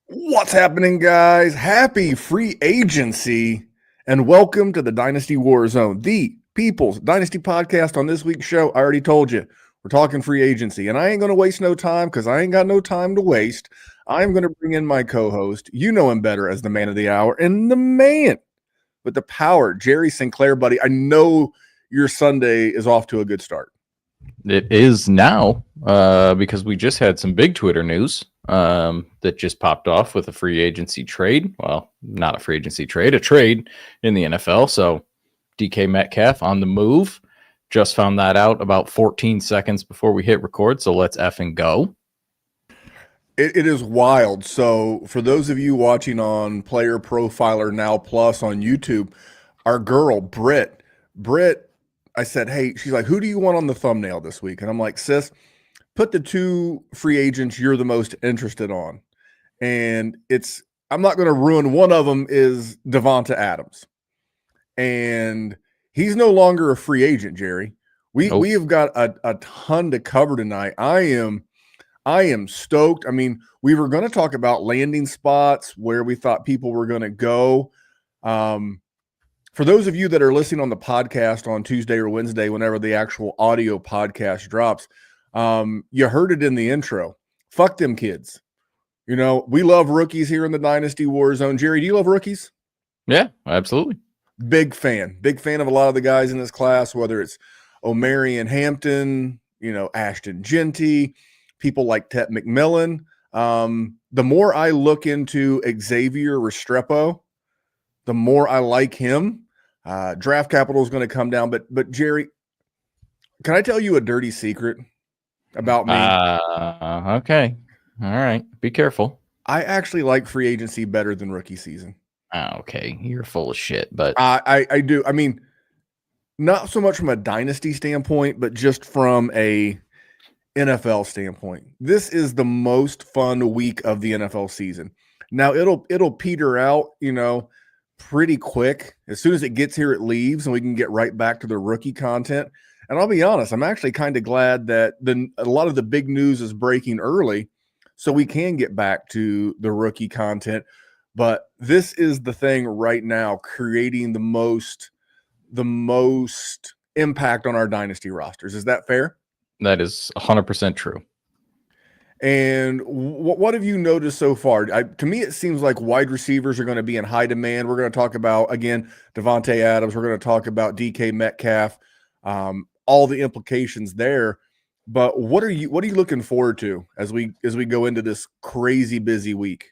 What's happening, guys? Happy free agency, and welcome to the Dynasty WarZone, the People's Dynasty podcast. On this week's show, I already told you, we're talking free agency, and I ain't going to waste no time because I ain't got no time to waste. I'm going to bring in my co-host. You know him better as the man of the hour, and the man with the power, Jerry Sinclair, buddy. I know your Sunday is off to a good start. It is now because we just had some big Twitter news that just popped off with a free agency trade. Well, not a free agency trade, a trade in the NFL. So DK Metcalf on the move. Just found that out about 14 seconds before we hit record. So let's effing go. It is wild. So for those of you watching on Player Profiler Now Plus on YouTube, our girl, Britt, I said, hey, she's like, who do you want on the thumbnail this week? And I'm like, sis, put the two free agents you're the most interested on. And I'm not going to ruin one of them is Davante Adams. And he's no longer a free agent, Jerry. We have got a ton to cover tonight. I am stoked. I mean, we were going to talk about landing spots where we thought people were going to go. For those of you that are listening on the podcast on Tuesday or Wednesday, whenever the actual audio podcast drops, you heard it in the intro. Fuck them kids. You know, we love rookies here in the Dynasty WarZone. Jerry, do you love rookies? Yeah, absolutely. Big fan of a lot of the guys in this class, whether it's Omarion Hampton, Ashton Genty, people like Tet McMillan. The more I look into Xavier Restrepo, the more I like him. Draft capital is going to come down, but Jerry, can I tell you a dirty secret about me? Okay. All right. Be careful. I actually like free agency better than rookie season. Okay. You're full of shit, but I do. I mean, not so much from a dynasty standpoint, but just from a NFL standpoint. This is the most fun week of the NFL season. Now it'll peter out, pretty quick. As soon as it gets here, it leaves, and we can get right back to the rookie content. And I'll be honest, I'm actually kind of glad that a lot of the big news is breaking early, so we can get back to the rookie content. But this is the thing right now, creating the most impact on our dynasty rosters. Is that fair? That is 100% true. And what have you noticed so far? To me, it seems like wide receivers are going to be in high demand. We're going to talk about, again, Davante Adams. We're going to talk about DK Metcalf, all the implications there. But what are you looking forward to as we go into this crazy busy week?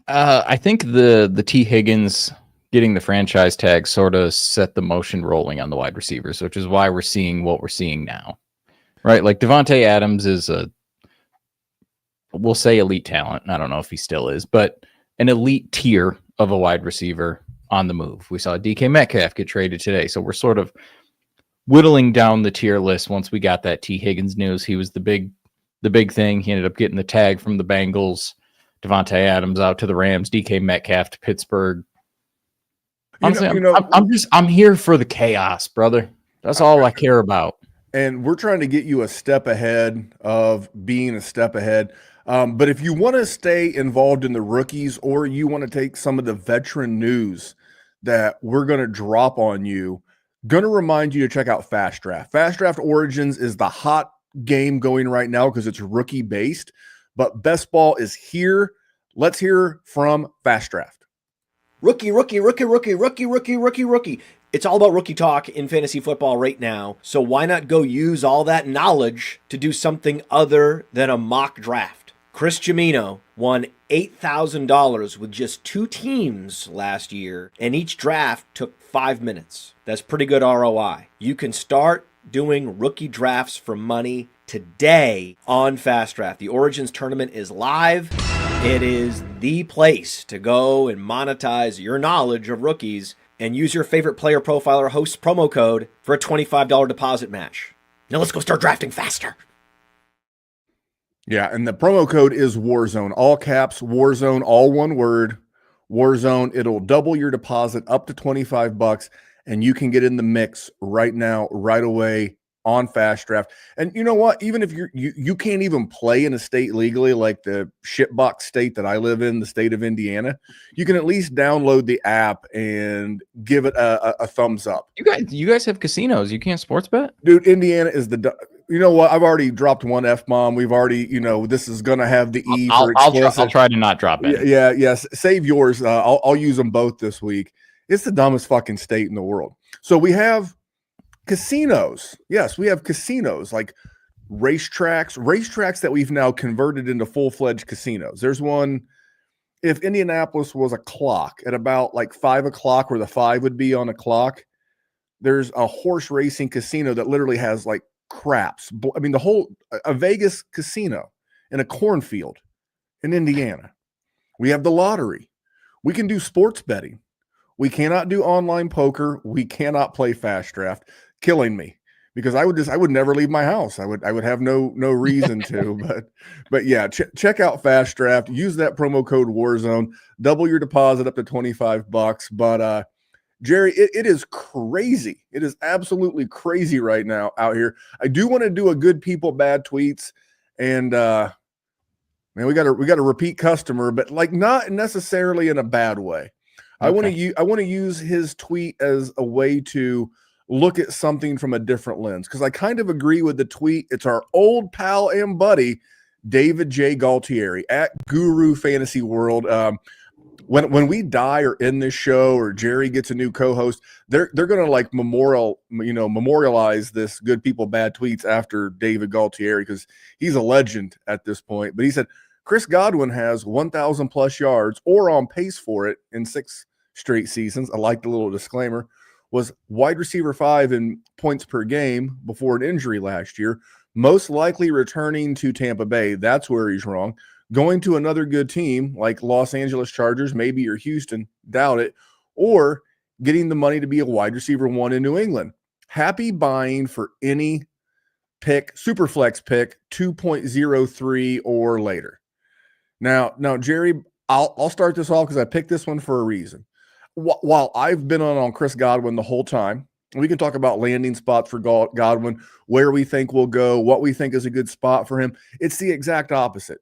I think the T. Higgins getting the franchise tag sort of set the motion rolling on the wide receivers, which is why we're seeing what we're seeing now. Right? Like Davante Adams is we'll say elite talent. I don't know if he still is, but an elite tier of a wide receiver on the move. We saw DK Metcalf get traded today. So we're sort of whittling down the tier list once we got that T. Higgins news. He was the big thing. He ended up getting the tag from the Bengals. Davante Adams out to the Rams. DK Metcalf to Pittsburgh. Honestly, I'm here for the chaos, brother. That's all I care about. And we're trying to get you a step ahead of being a step ahead. But if you want to stay involved in the rookies, or you want to take some of the veteran news that we're going to drop on you, going to remind you to check out FastDraft. FastDraft Origins is the hot game going right now because it's rookie based, but best ball is here. Let's hear from FastDraft. Rookie. It's all about rookie talk in fantasy football right now. So why not go use all that knowledge to do something other than a mock draft? Chris Jimino won $8,000 with just 2 teams last year, and each draft took 5 minutes. That's pretty good ROI. You can start doing rookie drafts for money today on FastDraft. The Origins tournament is live. It is the place to go and monetize your knowledge of rookies, and use your favorite player profiler host promo code for a $25 deposit match. Now let's go start drafting faster. Yeah, and the promo code is WarZone, all caps, WarZone, all one word, WarZone. It'll double your deposit up to $25, and you can get in the mix right now, right away on FastDraft. And you know what? Even if you can't even play in a state legally, like the shitbox state that I live in, the state of Indiana, you can at least download the app and give it a thumbs up. You guys have casinos. You can't sports bet? Dude, Indiana is you know what? I've already dropped one F-bomb. We've already, this is going to have the E for explicit. I'll try to not drop it. Yes. Save yours. I'll use them both this week. It's the dumbest fucking state in the world. So we have casinos. Yes, we have casinos like racetracks that we've now converted into full-fledged casinos. There's one, if Indianapolis was a clock at about like 5 o'clock where the 5 would be on a clock, there's a horse racing casino that literally has like craps. I mean, a Vegas casino in a cornfield in Indiana. We have the lottery. We can do sports betting. We cannot do online poker. We cannot play FastDraft. Killing me because I would never leave my house. I would have no reason to. But yeah, check out FastDraft. Use that promo code WarZone. Double your deposit up to $25. But Jerry, it is crazy. It is absolutely crazy right now out here. I do want to do a good people bad tweets, and man, we got a repeat customer, but like not necessarily in a bad way. Okay. I want to use his tweet as a way to look at something from a different lens, because I kind of agree with the tweet. It's our old pal and buddy David J. Galtieri at Guru Fantasy World. When we die or end this show or Jerry gets a new co-host, they're gonna like memorialize this good people bad tweets after David Galtieri, because he's a legend at this point. But he said Chris Godwin has 1,000 plus yards or on pace for it in 6 straight seasons. I like the little disclaimer. Was wide receiver 5 in points per game before an injury last year. Most likely returning to Tampa Bay. That's where he's wrong. Going to another good team like Los Angeles Chargers, maybe, or Houston, doubt it. Or getting the money to be a wide receiver 1 in New England. Happy buying for any pick, Superflex pick, 2.03 or later. Now, Jerry, I'll start this off because I picked this one for a reason. While I've been on Chris Godwin the whole time, we can talk about landing spots for Godwin, where we think we'll go, what we think is a good spot for him. It's the exact opposite.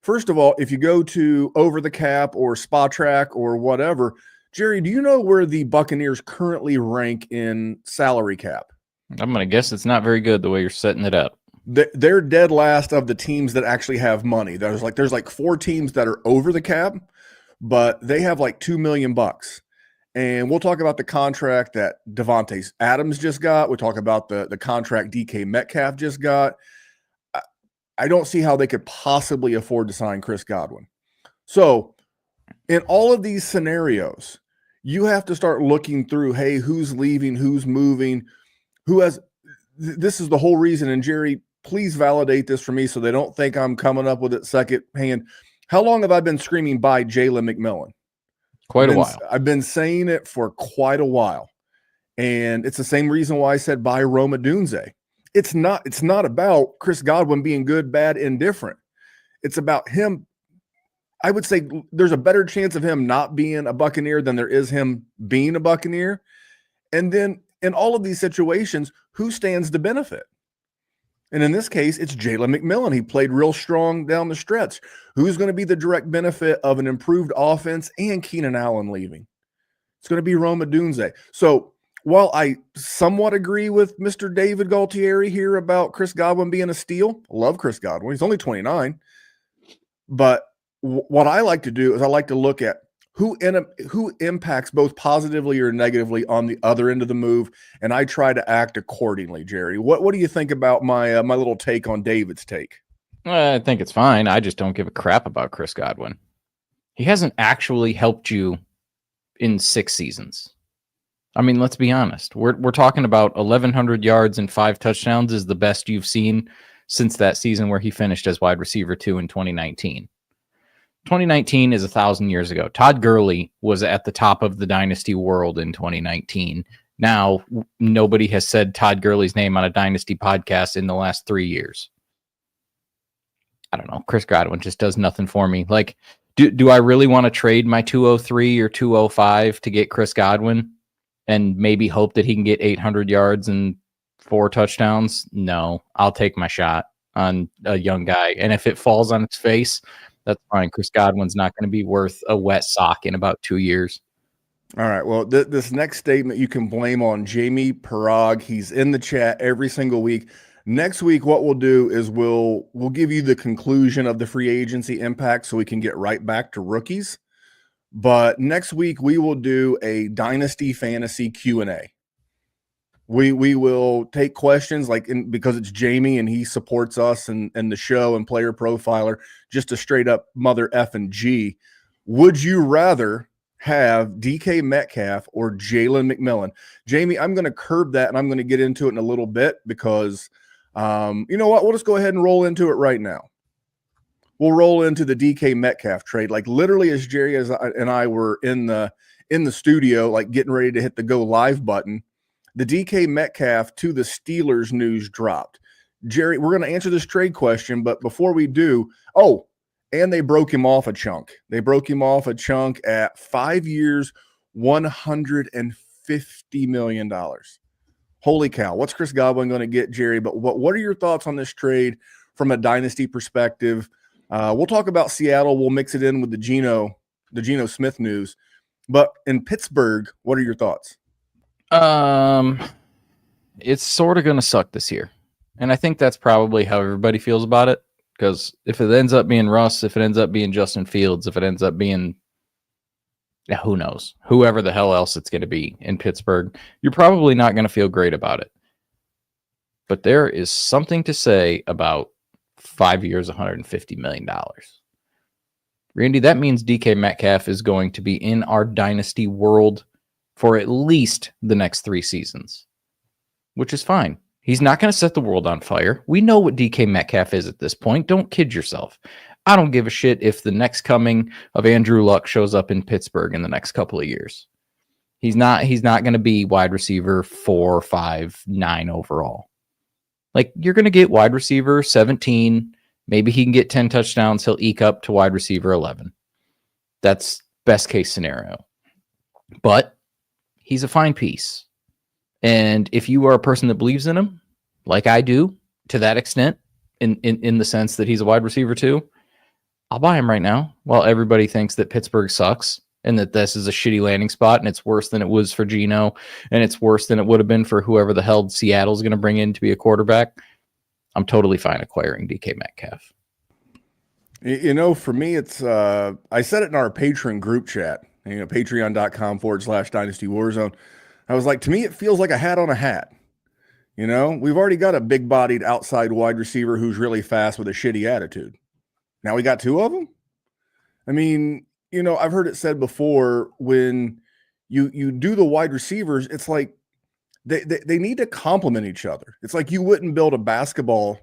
First of all, if you go to Over the Cap or SpotTrack or whatever, Jerry, do you know where the Buccaneers currently rank in salary cap? I'm going to guess it's not very good the way you're setting it up. They're dead last of the teams that actually have money. There's like 4 teams that are over the cap, but they have like $2 million. And we'll talk about the contract that Devontae Adams just got. We'll talk about the contract DK Metcalf just got. I don't see how they could possibly afford to sign Chris Godwin. So in all of these scenarios, you have to start looking through, hey, who's leaving, who's moving, who has – this is the whole reason. And Jerry, please validate this for me so they don't think I'm coming up with it second hand. How long have I been screaming by Jalen McMillan? Quite a while. I've been saying it for quite a while. And it's the same reason why I said buy Roma Dunze. It's not about Chris Godwin being good, bad, indifferent. It's about him. I would say there's a better chance of him not being a Buccaneer than there is him being a Buccaneer. And then in all of these situations, who stands to benefit? And in this case, it's Jalen McMillan. He played real strong down the stretch. Who's going to be the direct benefit of an improved offense and Keenan Allen leaving? It's going to be Roma Dunze. So while I somewhat agree with Mr. David Galtieri here about Chris Godwin being a steal, I love Chris Godwin. He's only 29. But what I like to do is I like to look at who impacts both positively or negatively on the other end of the move, and I try to act accordingly. Jerry, what do you think about my little take on David's take? I think it's fine. I just don't give a crap about Chris Godwin. He hasn't actually helped you in 6 seasons. I mean, let's be honest. We're talking about 1,100 yards and 5 touchdowns is the best you've seen since that season where he finished as wide receiver 2 in 2019. 2019 is 1,000 years ago. Todd Gurley was at the top of the Dynasty world in 2019. Now, nobody has said Todd Gurley's name on a Dynasty podcast in the last 3 years. I don't know. Chris Godwin just does nothing for me. Like, do I really want to trade my 203 or 205 to get Chris Godwin and maybe hope that he can get 800 yards and 4 touchdowns, no, I'll take my shot on a young guy. And if it falls on its face, that's fine. Chris Godwin's not going to be worth a wet sock in about 2 years. All right. Well, this next statement you can blame on Jamie Parag. He's in the chat every single week. Next week, what we'll do is we'll give you the conclusion of the free agency impact so we can get right back to rookies. But next week, we will do a Dynasty Fantasy Q&A. We will take questions because it's Jamie and he supports us and the show and Player Profiler, just a straight up mother F and G. Would you rather have DK Metcalf or Jalen McMillan? Jamie, I'm going to curb that and I'm going to get into it in a little bit because you know what? We'll just go ahead and roll into it right now. We'll roll into the DK Metcalf trade. Like literally as Jerry and I were in the studio, like getting ready to hit the go live button, the DK Metcalf to the Steelers news dropped. Jerry, we're going to answer this trade question, but before we do, and they broke him off a chunk. They broke him off a chunk at 5 years, $150 million. Holy cow. What's Chris Godwin going to get, Jerry? But what are your thoughts on this trade from a dynasty perspective? We'll talk about Seattle. We'll mix it in with the Geno Smith news. But in Pittsburgh, what are your thoughts? It's sort of going to suck this year. And I think that's probably how everybody feels about it. Because if it ends up being Russ, if it ends up being Justin Fields, if it ends up being, who knows, whoever the hell else it's going to be in Pittsburgh, you're probably not going to feel great about it. But there is something to say about 5 years, $150 million. Randy, that means DK Metcalf is going to be in our dynasty world for at least the next 3 seasons, which is fine. He's not going to set the world on fire. We know what DK Metcalf is at this point. Don't kid yourself. I don't give a shit if the next coming of Andrew Luck shows up in Pittsburgh in the next couple of years. He's not going to be wide receiver 4, 5, 9 overall. Like, you're going to get wide receiver 17. Maybe he can get 10 touchdowns. He'll eke up to wide receiver 11. That's best case scenario. But he's a fine piece. And if you are a person that believes in him, like I do, to that extent, in the sense that he's a wide receiver too, I'll buy him right now while everybody thinks that Pittsburgh sucks and that this is a shitty landing spot and it's worse than it was for Geno and it's worse than it would have been for whoever the hell Seattle's going to bring in to be a quarterback. I'm totally fine acquiring DK Metcalf. You know, for me, it's I said it in our Patreon group chat, patreon.com/Dynasty WarZone. I was like, to me, it feels like a hat on a hat. You know, we've already got a big-bodied outside wide receiver who's really fast with a shitty attitude. Now we got 2 of them? I mean, you know, I've heard it said before, when you do the wide receivers, it's like they need to complement each other. It's like you wouldn't build a basketball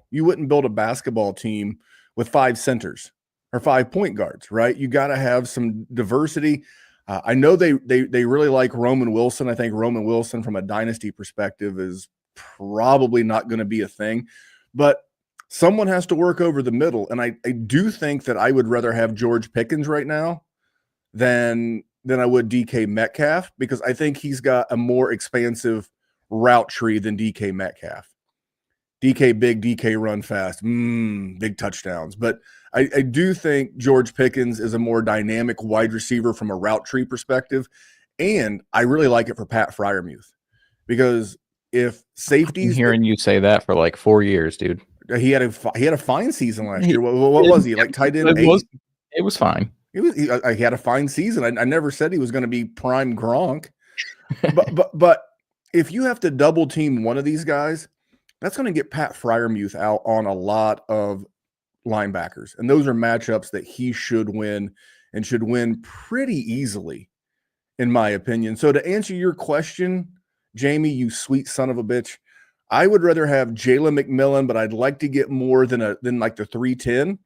team with 5 centers or 5 point guards, right? You got to have some diversity. I know they really like Roman Wilson. I think Roman Wilson from a dynasty perspective is probably not going to be a thing, but someone has to work over the middle. And I do think that I would rather have George Pickens right now than I would DK Metcalf, because I think he's got a more expansive route tree than DK Metcalf. DK big, DK run fast, big touchdowns. But I do think George Pickens is a more dynamic wide receiver from a route tree perspective. And I really like it for Pat Freiermuth, because if safeties, hearing you say that for like 4 years, dude. He had a fine season last year. What was he, like tight end? It was fine. He had a fine season. I never said he was going to be prime Gronk. but if you have to double team one of these guys, that's going to get Pat Freiermuth out on a lot of linebackers. And those are matchups that he should win, and should win pretty easily, in my opinion. So to answer your question, Jamie, you sweet son of a bitch, I would rather have Jalen McMillan, but I'd like to get more than like the 310.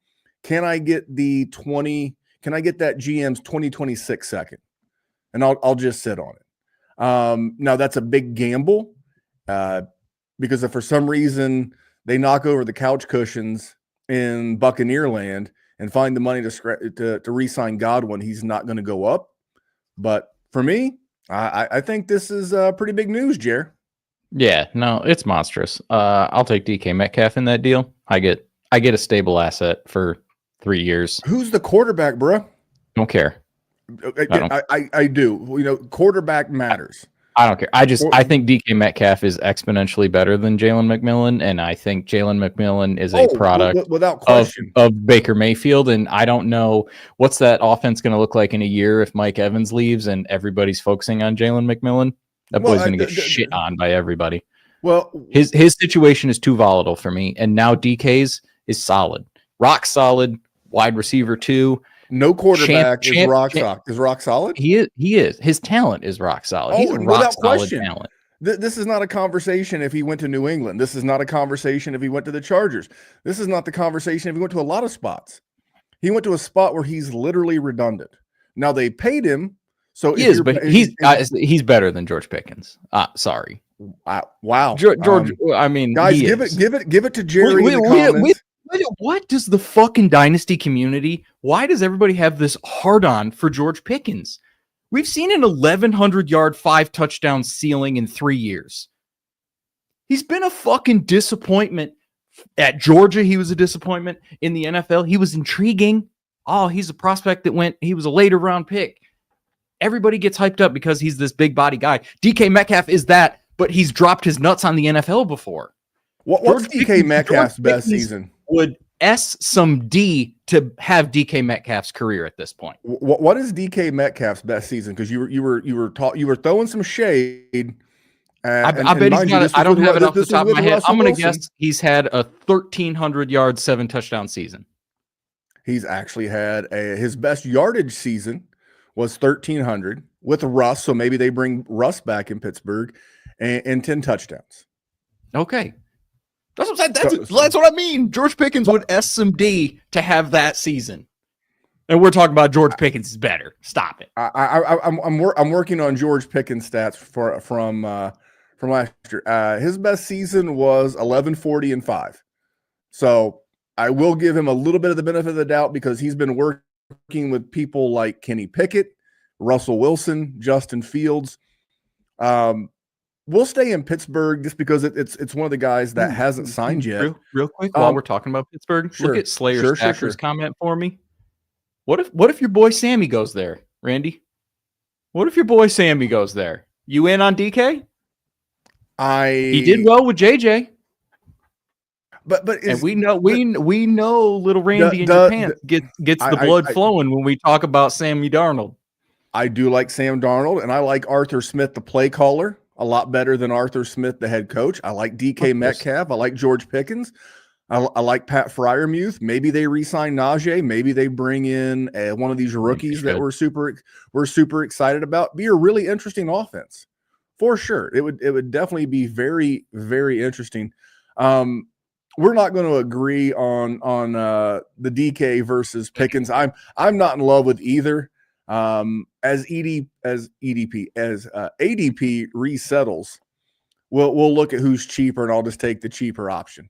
Can I get the 20? Can I get that GM's 2026 second? And I'll just sit on it. Now that's a big gamble, because if for some reason they knock over the couch cushions in Buccaneer land and find the money to re-sign Godwin, he's not going to go up. But for me, I think this is pretty big news, Jer. Yeah, no, it's monstrous. I'll take DK Metcalf in that deal. I get a stable asset for 3 years. Who's the quarterback, bro? Don't care. I do. You know, quarterback matters. I don't care. I think DK Metcalf is exponentially better than Jalen McMillan, and I think Jalen McMillan is a product without question of Baker Mayfield. And I don't know what's that offense going to look like in a year if Mike Evans leaves and everybody's focusing on Jalen McMillan. That boy's going to get shit on by everybody. Well, his situation is too volatile for me, and now DK's is solid, rock solid, wide receiver 2. No quarterback is rock solid. He is. His talent is rock solid. He's a rock solid talent. This is not a conversation if he went to New England. This is not a conversation if he went to the Chargers. This is not the conversation if he went to a lot of spots. He went to a spot where he's literally redundant. Now they paid him, so he is, but he's better than George Pickens. Sorry. Wow, George. I mean, guys, give it to Jerry. What does the fucking Dynasty community? Why does everybody have this hard on for George Pickens? We've seen an 1,100-yard, 5-touchdown ceiling in 3 years. He's been a fucking disappointment. At Georgia, he was a disappointment. In the NFL, he was intriguing. Oh, he's a prospect he was a later round pick. Everybody gets hyped up because he's this big body guy. DK Metcalf is that, but he's dropped his nuts on the NFL before. What's DK Metcalf's best season? Would S some D to have DK Metcalf's career at this point. What is DK Metcalf's best season? Because you were throwing some shade. I bet he's got. I don't have it off the top of my head. I'm going to guess he's had a 1,300-yard, 7-touchdown season. He's actually had his best yardage season was 1,300 with Russ. So maybe they bring Russ back in Pittsburgh and 10 touchdowns. Okay. That's what I mean. George Pickens would S some D to have that season. And we're talking about George Pickens is better. Stop it. I'm working on George Pickens stats from last year. His best season was 1140-5. So I will give him a little bit of the benefit of the doubt because he's been working with people like Kenny Pickett, Russell Wilson, Justin Fields. We'll stay in Pittsburgh just because it's one of the guys that hasn't signed yet. Real quick, while we're talking about Pittsburgh, look at Slayer Stacker's comment for me. What if your boy Sammy goes there, Randy? What if your boy Sammy goes there? You in on DK? He did well with JJ. But and we know little Randy in your pants gets the blood flowing when we talk about Sammy Darnold. I do like Sam Darnold, and I like Arthur Smith, the play caller, a lot better than Arthur Smith, the head coach. I like DK Metcalf. I like George Pickens. I like Pat Freiermuth. Maybe they re-sign Najee. Maybe they bring in one of these rookies that we're super excited about. Be a really interesting offense, for sure. It would definitely be very, very interesting. We're not going to agree on the DK versus Pickens. I'm not in love with either. As ADP resettles, we'll look at who's cheaper, and I'll just take the cheaper option.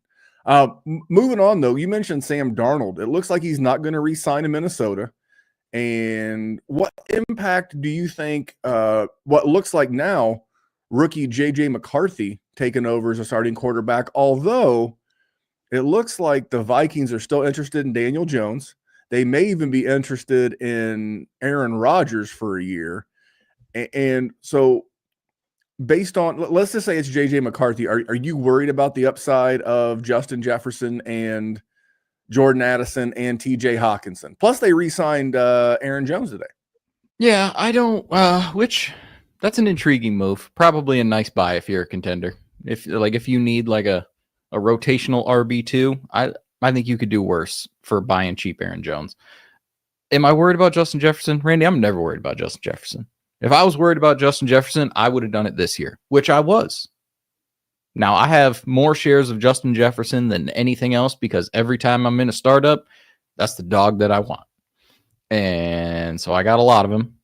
Moving on, though, you mentioned Sam Darnold. It looks like he's not going to re-sign in Minnesota. And what impact do you think what looks like now rookie J.J. McCarthy taking over as a starting quarterback, although it looks like the Vikings are still interested in Daniel Jones. They may even be interested in Aaron Rodgers for a year. And so based on, let's just say it's J.J. McCarthy, are you worried about the upside of Justin Jefferson and Jordan Addison and T.J. Hawkinson? Plus they re-signed Aaron Jones today. Yeah, I don't, that's an intriguing move. Probably a nice buy if you're a contender. If you need like a rotational RB2, I think you could do worse for buying cheap Aaron Jones. Am I worried about Justin Jefferson? Randy, I'm never worried about Justin Jefferson. If I was worried about Justin Jefferson, I would have done it this year, which I was. Now, I have more shares of Justin Jefferson than anything else because every time I'm in a startup, that's the dog that I want. And so I got a lot of them.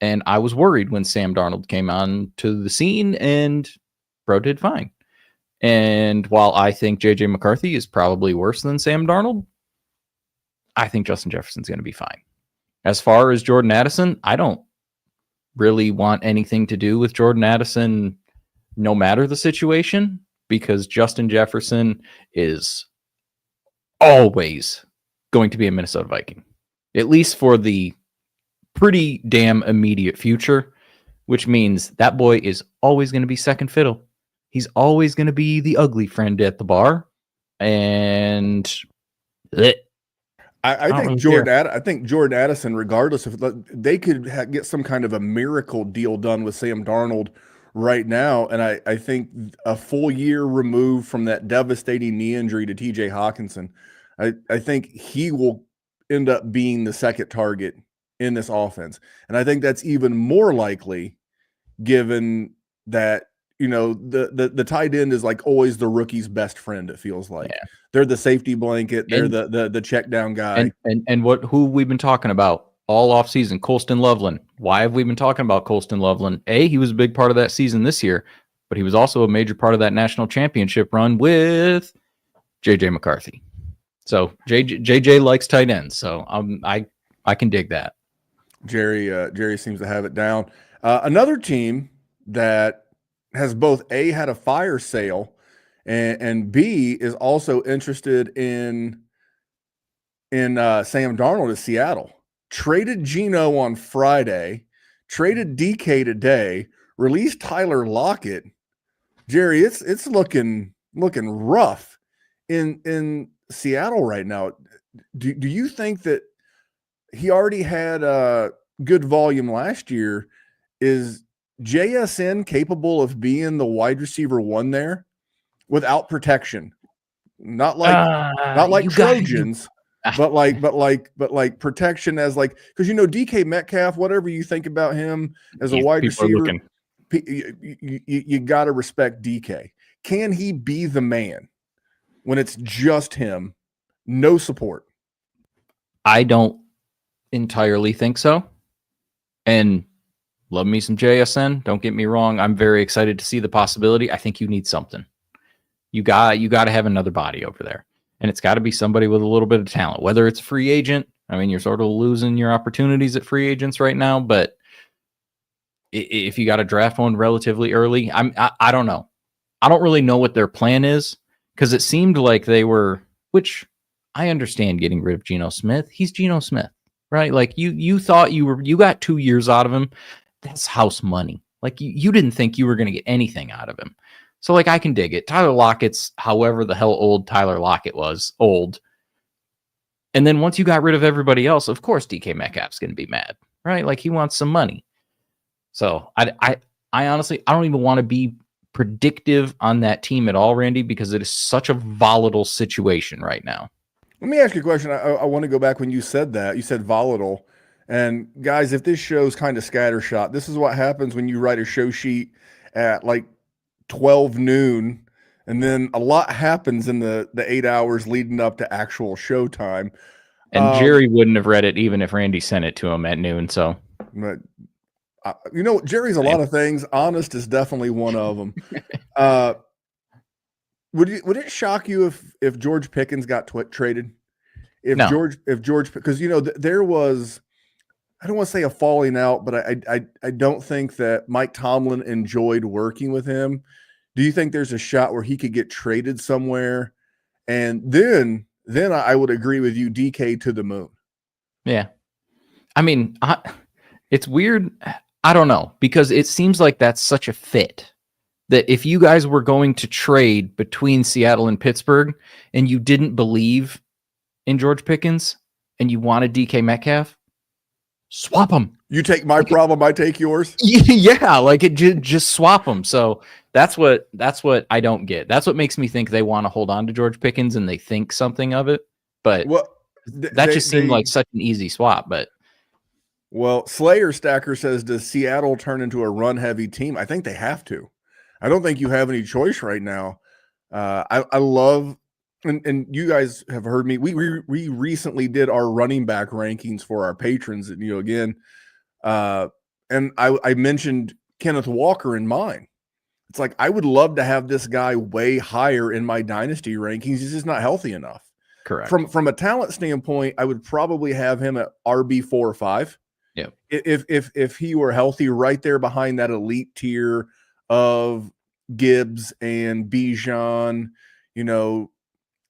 And I was worried when Sam Darnold came on to the scene, and bro did fine. And while I think J.J. McCarthy is probably worse than Sam Darnold, I think Justin Jefferson's going to be fine. As far as Jordan Addison, I don't really want anything to do with Jordan Addison no matter the situation, because Justin Jefferson is always going to be a Minnesota Viking, at least for the pretty damn immediate future, which means that boy is always going to be second fiddle. He's always going to be the ugly friend at the bar. And I think I think Jordan Addison, regardless if they could get some kind of a miracle deal done with Sam Darnold right now, and I think a full year removed from that devastating knee injury to TJ Hawkinson, I think he will end up being the second target in this offense. And I think that's even more likely given that, you know, the tight end is like always the rookie's best friend, it feels like. Yeah. They're the safety blanket, they're the check down guy. And who we've been talking about all offseason, Colston Loveland. Why have we been talking about Colston Loveland? He was a big part of that season this year, but he was also a major part of that national championship run with JJ McCarthy. So JJ likes tight ends, so I can dig that. Jerry seems to have it down. Another team that has both A, had a fire sale, and B, is also interested in Sam Darnold is Seattle. Traded Geno on Friday, traded DK today, released Tyler Lockett. Jerry, it's looking rough in Seattle right now. Do you think that he already had good volume last year? Is JSN capable of being the wide receiver one there without protection? Not like Trojans, but like protection as like, because you know DK Metcalf, whatever you think about him as a wide receiver, you got to respect DK. Can he be the man when it's just him, no support? I don't entirely think so. And love me some JSN. Don't get me wrong. I'm very excited to see the possibility. I think you need something. You got to have another body over there. And it's got to be somebody with a little bit of talent, whether it's a free agent. I mean, you're sort of losing your opportunities at free agents right now, but if you got to draft one relatively early, I don't know. I don't really know what their plan is, because it seemed like they were, which I understand getting rid of Geno Smith. He's Geno Smith, right? Like you thought you got 2 years out of him. That's house money. Like you didn't think you were going to get anything out of him. So like I can dig it. Tyler Lockett's however the hell old Tyler Lockett was, old. And then once you got rid of everybody else, of course DK Metcalf's going to be mad, right? Like he wants some money. So I honestly, I don't even want to be predictive on that team at all, Randy, because it is such a volatile situation right now. Let me ask you a question. I want to go back when you said that. You said volatile. And guys, if this show's kind of scattershot, this is what happens when you write a show sheet at like 12 noon, and then a lot happens in the 8 hours leading up to actual show time. And Jerry wouldn't have read it even if Randy sent it to him at noon. So, but, you know, Jerry's a lot of things. Honest is definitely one of them. Would it shock you if George Pickens got traded? George, because you know there was, I don't want to say a falling out, but I don't think that Mike Tomlin enjoyed working with him. Do you think there's a shot where he could get traded somewhere? And then I would agree with you, DK to the moon. Yeah. I mean, it's weird. I don't know, because it seems like that's such a fit that if you guys were going to trade between Seattle and Pittsburgh and you didn't believe in George Pickens and you wanted DK Metcalf, swap them. You take my problem, I take yours. Yeah, like it just swap them. So that's what I don't get. That's what makes me think they want to hold on to George Pickens and they think something of it. But that just seemed like such an easy swap. But Slayer Stacker says, does Seattle turn into a run-heavy team? I think they have to. I don't think you have any choice right now. I love, and you guys have heard me. We recently did our running back rankings for our patrons, and you know, again, and I mentioned Kenneth Walker in mine. It's like I would love to have this guy way higher in my dynasty rankings. He's just not healthy enough. Correct. From a talent standpoint, I would probably have him at RB 4 or 5. Yeah. If he were healthy, right there behind that elite tier of Gibbs and Bijan, you know,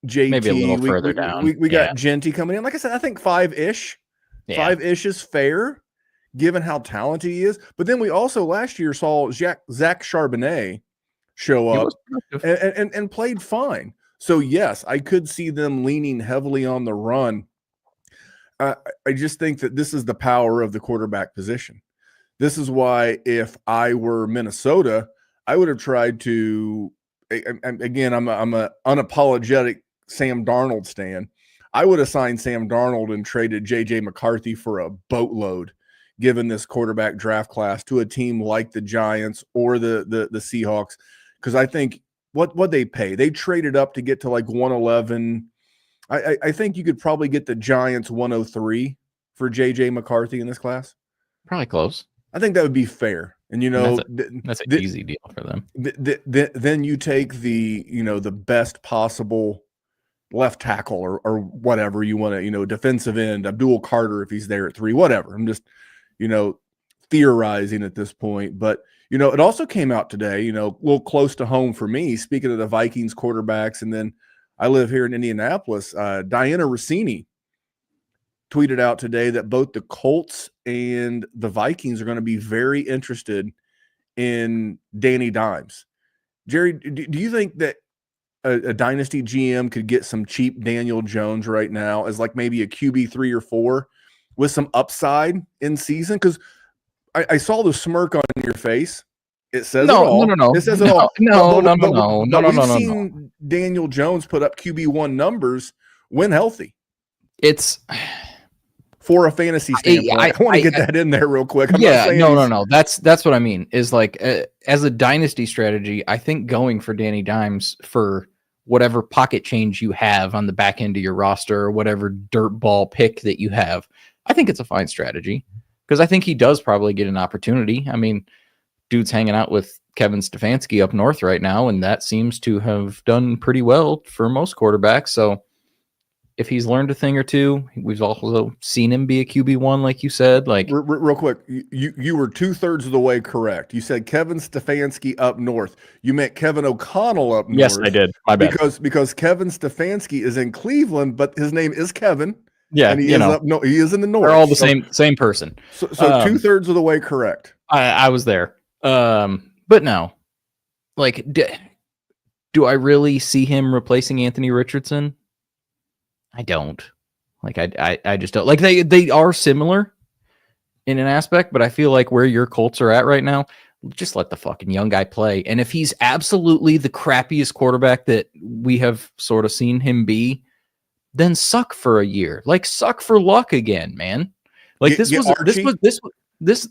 JT. Maybe a little further down. We got Genty coming in. Like I said, I think 5-ish. Yeah. 5-ish is fair, given how talented he is. But then we also last year saw Zach Charbonnet show up and played fine. So yes, I could see them leaning heavily on the run. I just think that this is the power of the quarterback position. This is why if I were Minnesota, I would have tried to. Again, I'm a unapologetic Sam Darnold stan. I would have signed Sam Darnold and traded J.J. McCarthy for a boatload, given this quarterback draft class, to a team like the Giants or the Seahawks, because I think what they pay, they traded up to get to like 111. I think you could probably get the Giants 103 for J.J. McCarthy in this class. Probably close. I think that would be fair. And, you know, that's an easy deal for them. Then you take the best possible left tackle or whatever you want to, defensive end, Abdul Carter, if he's there at 3, whatever. I'm just, theorizing at this point. But, it also came out today, a little close to home for me, speaking of the Vikings quarterbacks. And then I live here in Indianapolis. Diana Rossini tweeted out today that both the Colts and the Vikings are going to be very interested in Danny Dimes. Jerry, do you think that a Dynasty GM could get some cheap Daniel Jones right now as like maybe a QB 3 or 4 with some upside in season? Because I saw the smirk on your face. It says it all. No. It says it all. No. We've seen Daniel Jones put up QB1 numbers when healthy. It's for a fantasy standpoint. I want to get that in there real quick. No. That's what I mean. Is like as a dynasty strategy, I think going for Danny Dimes for whatever pocket change you have on the back end of your roster or whatever dirt ball pick that you have, I think it's a fine strategy because I think he does probably get an opportunity. I mean, dude's hanging out with Kevin Stefanski up north right now, and that seems to have done pretty well for most quarterbacks. So if he's learned a thing or two, we've also seen him be a QB1, like you said. Like real quick, you were 2/3 of the way correct. You said Kevin Stefanski up north. You meant Kevin O'Connell up north. Yes, I did. My bad. Because Kevin Stefanski is in Cleveland, but his name is Kevin. Yeah, and he is in the north. They're all the same person. So 2/3 of the way correct. I was there. But no, like, do I really see him replacing Anthony Richardson? I don't. Like, I just don't. Like, they are similar in an aspect, but I feel like where your Colts are at right now, just let the fucking young guy play. And if he's absolutely the crappiest quarterback that we have sort of seen him be, then suck for a year. Like, suck for luck again, man. Like, this,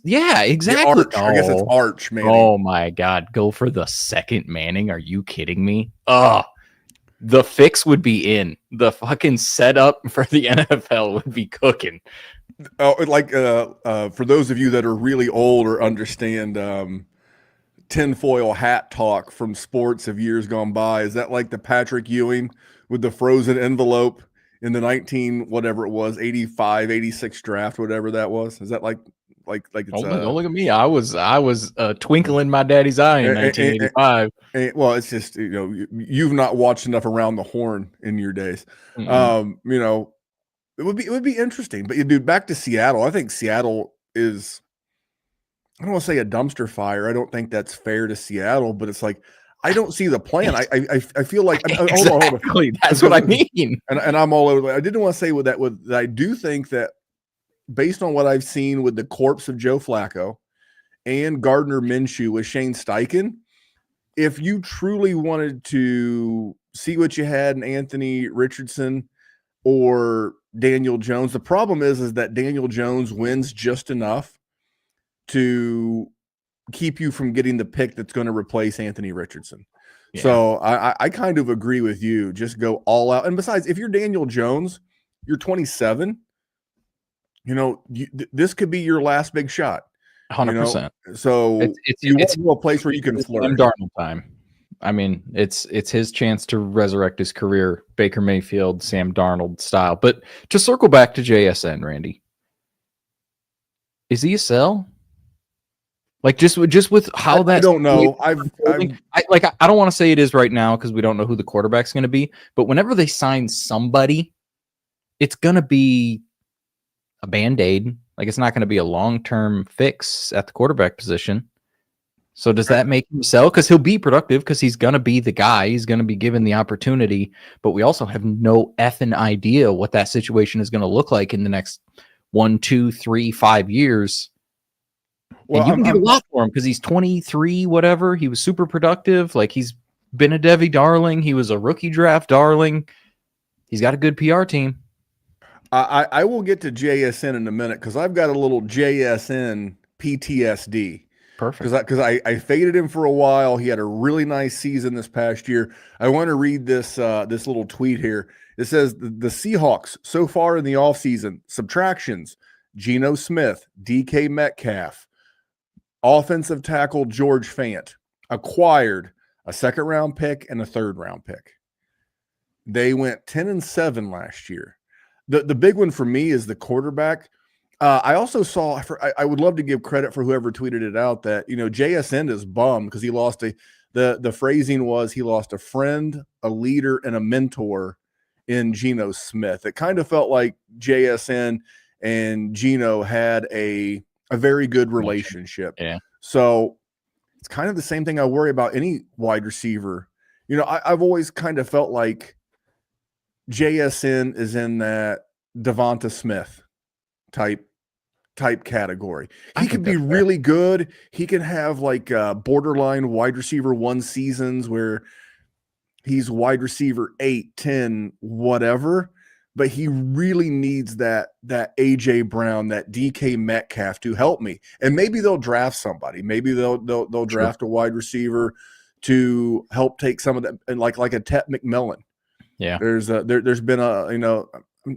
yeah, exactly. I guess it's Arch, man. Oh my God. Go for the second Manning. Are you kidding me? The fix would be in. The fucking setup for the NFL would be cooking. Oh, like for those of you that are really old or understand tinfoil hat talk from sports of years gone by, is that like the Patrick Ewing with the frozen envelope in the 85, 86 draft, whatever that was? Is that like it's don't look at me. I was a twinkle in my daddy's eye in 1985. Well, it's just, you've not watched enough Around the Horn in your days. Mm-hmm. It would be interesting. But dude, back to Seattle. I think Seattle is, I don't want to say a dumpster fire. I don't think that's fair to Seattle, but it's like, I don't see the plan. I feel like hold on. That's what I mean. And I'm all over. I didn't want to say that I do think that based on what I've seen with the corpse of Joe Flacco and Gardner Minshew with Shane Steichen, if you truly wanted to see what you had in Anthony Richardson or Daniel Jones, the problem is that Daniel Jones wins just enough to keep you from getting the pick that's going to replace Anthony Richardson. Yeah. So I kind of agree with you. Just go all out. And besides, if you're Daniel Jones, you're 27. This could be your last big shot. 100%. So it's a place where you can flourish. Darnold time. I mean, it's his chance to resurrect his career, Baker Mayfield, Sam Darnold style. But to circle back to JSN, Randy, is he a sell? Like just with how I that don't know. I don't want to say it is right now because we don't know who the quarterback's going to be. But whenever they sign somebody, it's going to be a Band-Aid. Like it's not going to be a long-term fix at the quarterback position. So does that make him sell? Because he'll be productive because he's going to be the guy. He's going to be given the opportunity. But we also have no effing idea what that situation is going to look like in the next 1, 2, 3, 5 years. Well, and you can get a lot for him because he's 23, whatever. He was super productive. Like he's been a Devi darling. He was a rookie draft darling. He's got a good PR team. I will get to JSN in a minute because I've got a little JSN PTSD. Perfect. Because I faded him for a while. He had a really nice season this past year. I want to read this this little tweet here. It says the Seahawks so far in the offseason, subtractions, Geno Smith, DK Metcalf, offensive tackle George Fant, acquired a second-round pick and a third-round pick. They went 10-7 last year. The big one for me is the quarterback. I also saw, I would love to give credit for whoever tweeted it out that, JSN is bummed because he lost the phrasing was he lost a friend, a leader, and a mentor in Geno Smith. It kind of felt like JSN and Geno had a very good relationship. Yeah. So it's kind of the same thing I worry about any wide receiver. I've always kind of felt like JSN is in that Devonta Smith type category. He could be really good. He can have like borderline wide receiver 1 seasons where he's wide receiver 8, 10, whatever. But he really needs that AJ Brown, that DK Metcalf to help me. And maybe they'll draft somebody. Maybe they'll draft a wide receiver to help take some of them, and like a Tet McMillan. Yeah. There's been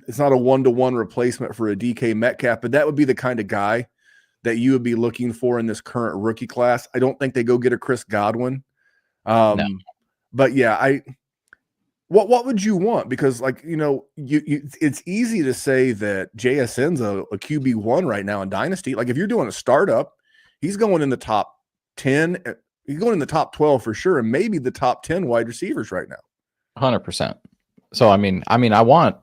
it's not a 1-to-1 replacement for a DK Metcalf, but that would be the kind of guy that you would be looking for in this current rookie class. I don't think they go get a Chris Godwin. No. But yeah, what would you want? Because it's easy to say that JSN's a QB1 right now in Dynasty. Like if you're doing a startup, he's going in the top 10. He's going in the top 12 for sure, and maybe the top 10 wide receivers right now. 100%. So I mean, I want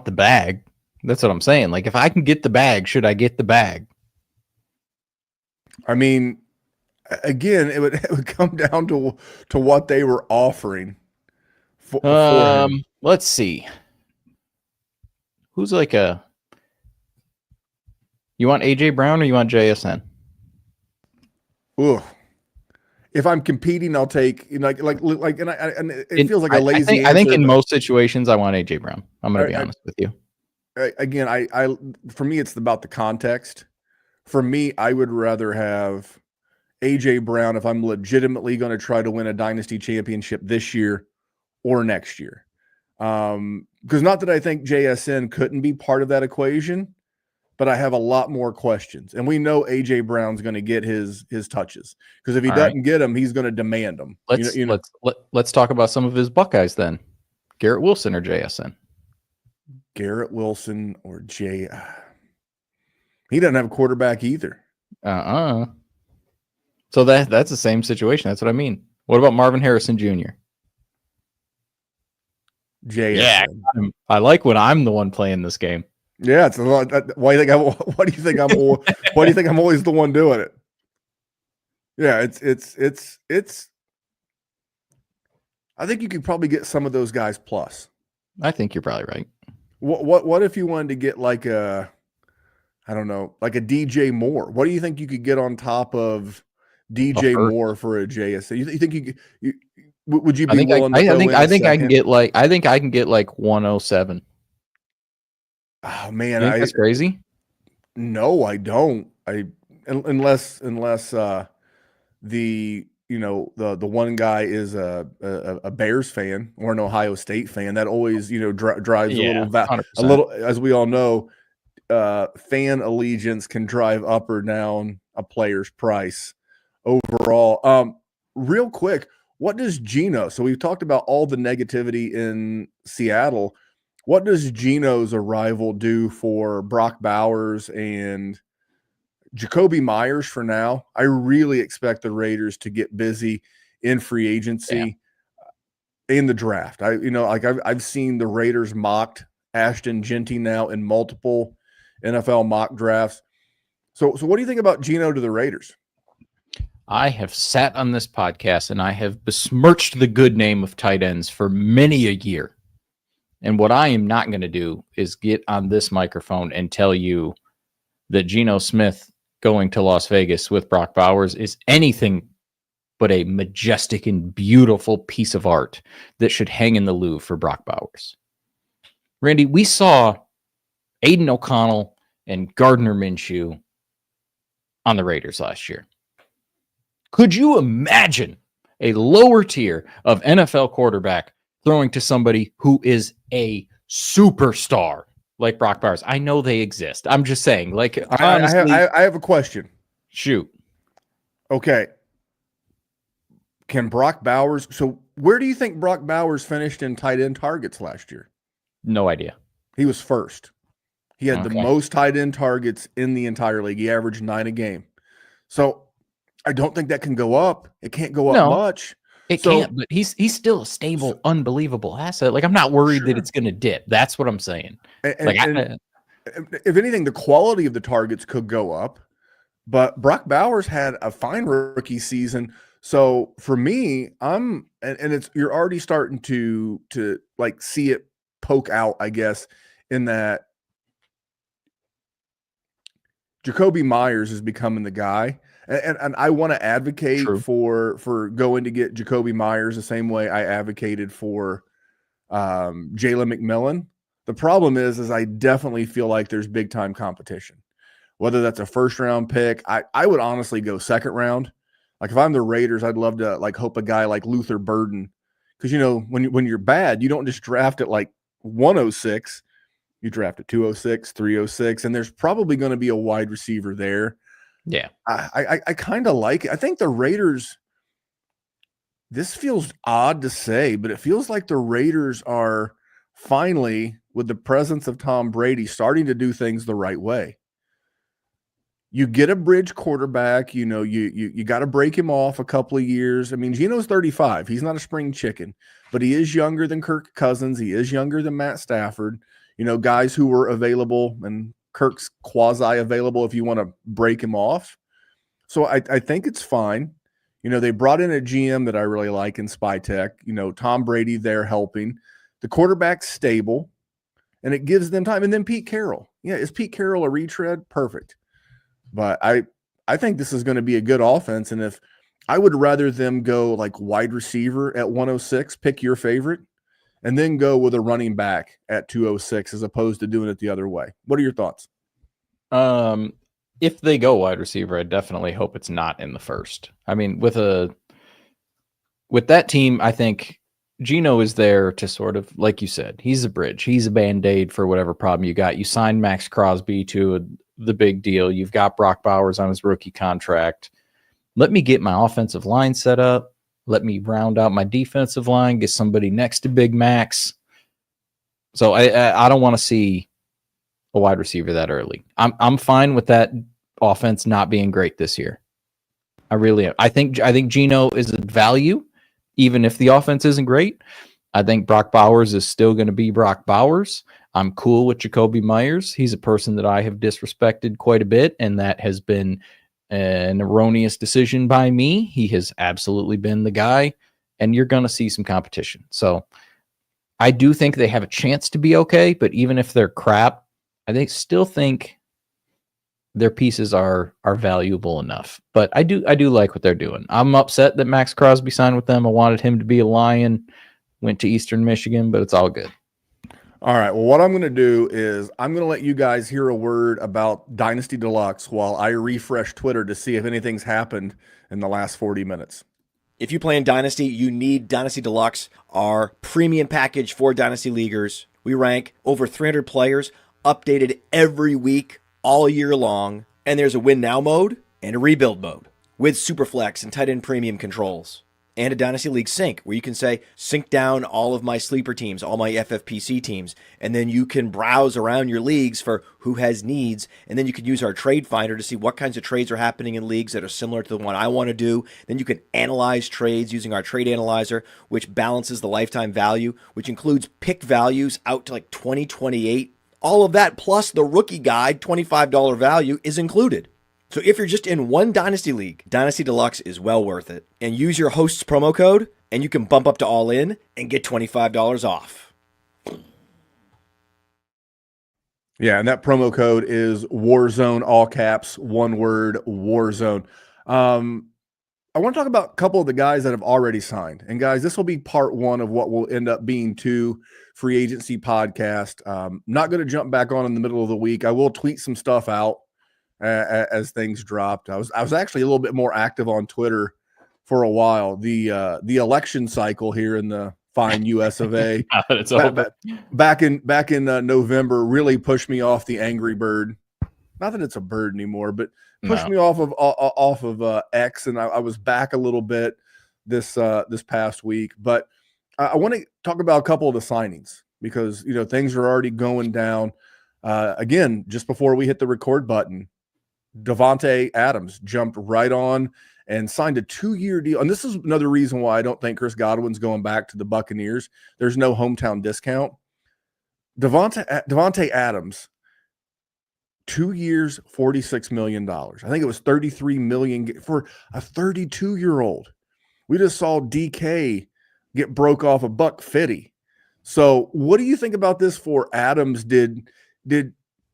the bag. That's what I'm saying. Like if I can get the bag, should I get the bag? I mean, again, it would come down to what they were offering. For him. Let's see. Who's like you want AJ Brown or you want JSN? Ugh. If I'm competing, I'll take and it feels like a lazy. I think in most situations I want AJ Brown. I'm going to be honest with you. Again, for me it's about the context. For me, I would rather have AJ Brown if I'm legitimately going to try to win a dynasty championship this year or next year. Because not that I think JSN couldn't be part of that equation, but I have a lot more questions. And we know AJ Brown's going to get his touches because if he doesn't get them, he's going to demand them. Let's talk about some of his Buckeyes then. Garrett Wilson or JSN? Garrett Wilson or He doesn't have a quarterback either. So that's the same situation. That's what I mean. What about Marvin Harrison Jr.? JSN. Yeah, I like when I'm the one playing this game. Yeah, it's a lot. Why do you think I'm always the one doing it? Yeah, it's. I think you could probably get some of those guys plus. I think you're probably right. What if you wanted to get like a DJ Moore? What do you think you could get on top of DJ Moore for a JSN? You think would you be willing to I think I can get like 107. Oh man, you think that's crazy? No, I don't. Unless the one guy is a Bears fan or an Ohio State fan, that always drives a little, as we all know, fan allegiance can drive up or down a player's price overall. Real quick, what does Geno? So we've talked about all the negativity in Seattle. What does Geno's arrival do for Brock Bowers and Jacoby Myers for now. I really expect the Raiders to get busy in free agency, in the draft. I've seen the Raiders mocked Ashton Genty now in multiple NFL mock drafts. So what do you think about Geno to the Raiders? I have sat on this podcast and I have besmirched the good name of tight ends for many a year. And what I am not going to do is get on this microphone and tell you that Geno Smith going to Las Vegas with Brock Bowers is anything but a majestic and beautiful piece of art that should hang in the Louvre for Brock Bowers. Randy, we saw Aiden O'Connell and Gardner Minshew on the Raiders last year. Could you imagine a lower tier of NFL quarterback throwing to somebody who is a superstar like Brock Bowers? I know they exist. I'm just saying, like, honestly, I have a question. Shoot. Okay. Can Brock Bowers, so where do you think Brock Bowers finished in tight end targets last year? No idea. He was first. He had the most tight end targets in the entire league. He averaged 9 a game. So I don't think that can go up. It can't go up much. It can't, but he's still a stable, unbelievable asset. Like, I'm not worried that it's going to dip. That's what I'm saying. And if anything, the quality of the targets could go up. But Brock Bowers had a fine rookie season. So for me, you're already starting to like see it poke out, I guess, in that Jacoby Myers is becoming the guy. And I want to advocate for going to get Jacoby Myers the same way I advocated for Jalen McMillan. The problem is I definitely feel like there's big time competition. Whether that's a first round pick, I would honestly go second round. Like if I'm the Raiders, I'd love to like hope a guy like Luther Burden, because when you're bad, you don't just draft at like 106. You draft at 206, 306, and there's probably going to be a wide receiver there. Yeah. I kind of like it. I think the Raiders, this feels odd to say, but it feels like the Raiders are finally, with the presence of Tom Brady, starting to do things the right way. You get a bridge quarterback, you got to break him off a couple of years. I mean, Geno's 35. He's not a spring chicken, but he is younger than Kirk Cousins. He is younger than Matt Stafford. Guys who were available, and Kirk's quasi-available if you want to break him off. So I think it's fine. They brought in a GM that I really like in Spytech. Tom Brady there helping. The quarterback's stable, and it gives them time. And then Pete Carroll. Yeah, is Pete Carroll a retread? Perfect. But I think this is going to be a good offense, and if I would rather them go like wide receiver at 106, pick your favorite, and then go with a running back at 206 as opposed to doing it the other way. What are your thoughts? If they go wide receiver, I definitely hope it's not in the first. I mean, with that team, I think Geno is there to sort of, like you said, he's a bridge. He's a Band-Aid for whatever problem you got. You signed Max Crosby to the big deal. You've got Brock Bowers on his rookie contract. Let me get my offensive line set up. Let me round out my defensive line, get somebody next to Big Max. So I don't want to see a wide receiver that early. I'm fine with that offense not being great this year. I really am. I think Geno is a value, even if the offense isn't great. I think Brock Bowers is still going to be Brock Bowers. I'm cool with Jacoby Myers. He's a person that I have disrespected quite a bit, and that has been an erroneous decision by me. He has absolutely been the guy, and you're going to see some competition. So I do think they have a chance to be okay, but even if they're crap, I still think their pieces are valuable enough. But I do like what they're doing. I'm upset that Max Crosby signed with them. I wanted him to be a Lion, went to Eastern Michigan, but it's all good. All right. Well, what I'm going to do is I'm going to let you guys hear a word about Dynasty Deluxe while I refresh Twitter to see if anything's happened in the last 40 minutes. If you play in Dynasty, you need Dynasty Deluxe, our premium package for Dynasty Leaguers. We rank over 300 players, updated every week, all year long. And there's a win now mode and a rebuild mode with Superflex and tight end premium controls. and a Dynasty League sync where you can say, sync down all of my sleeper teams, all my FFPC teams, and then you can browse around your leagues for who has needs, and then you can use our trade finder to see what kinds of trades are happening in leagues that are similar to the one I want to do. Then you can analyze trades using our trade analyzer, which balances the lifetime value, which includes picked values out to like 2028. All of that plus the rookie guide $25 value is included. So if you're just in one Dynasty League, Dynasty Deluxe is well worth it. And use your host's promo code, and you can bump up to all in and get $25 off. Yeah, and that promo code is WarZone, all caps, one word, WarZone. I want to talk about a couple of the guys that have already signed. And guys, this will be part one of what will end up being two free agency podcast. Not going to jump back on in the middle of the week. I will tweet some stuff out as things dropped. I was actually a little bit more active on Twitter for a while. The election cycle here in the fine U.S. of A. It's over. Back in November really pushed me off the Angry Bird. Not that it's a bird anymore, but pushed me off of X, and I was back a little bit this past week. But I want to talk about a couple of the signings because things are already going down. Again, just before we hit the record button, Davante Adams jumped right on and signed a 2-year deal. And this is another reason why I don't think Chris Godwin's going back to the Buccaneers. There's no hometown discount. Davante Adams, 2 years, $46 million. I think it was $33 million for a 32-year-old. We just saw DK get broke off a $150. So what do you think about this for Adams? Did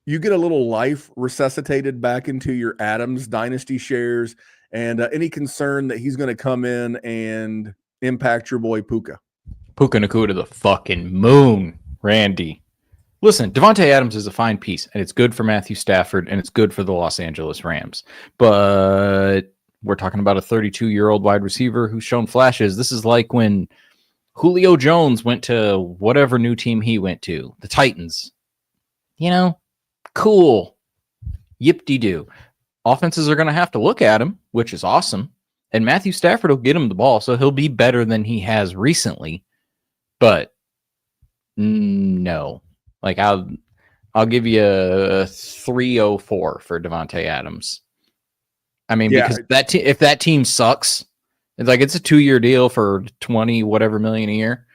you get a little life resuscitated back into your Adams dynasty shares, and any concern that he's going to come in and impact your boy Puka? Puka Nacua to the fucking moon, Randy. Listen, Davante Adams is a fine piece, and it's good for Matthew Stafford, and it's good for the Los Angeles Rams. But we're talking about a 32-year-old wide receiver who's shown flashes. This is like when Julio Jones went to whatever new team he went to, the Titans. Cool. Yip-de-doo. Offenses are going to have to look at him, which is awesome. And Matthew Stafford will get him the ball, so he'll be better than he has recently. But no. Like, I'll give you a 304 for Davante Adams. I mean, because if that team sucks, it's a 2-year deal for 20 whatever million a year.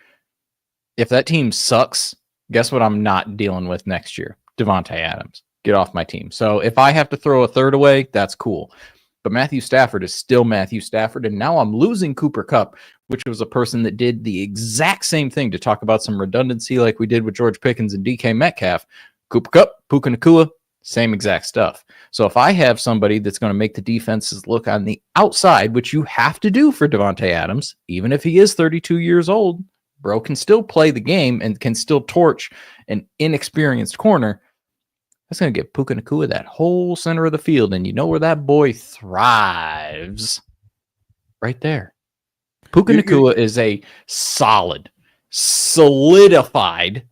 If that team sucks, guess what I'm not dealing with next year? Davante Adams. Get off my team. So if I have to throw a third away, that's cool. But Matthew Stafford is still Matthew Stafford, and now I'm losing Cooper Kupp, which was a person that did the exact same thing, to talk about some redundancy like we did with George Pickens and DK Metcalf. Cooper Kupp, Puka Nacua, same exact stuff. So if I have somebody that's going to make the defenses look on the outside, which you have to do for Davante Adams, even if he is 32 years old, bro can still play the game and can still torch an inexperienced corner. That's going to get Puka Nacua that whole center of the field, and you know where that boy thrives? Right there. Puka Nacua is a solidified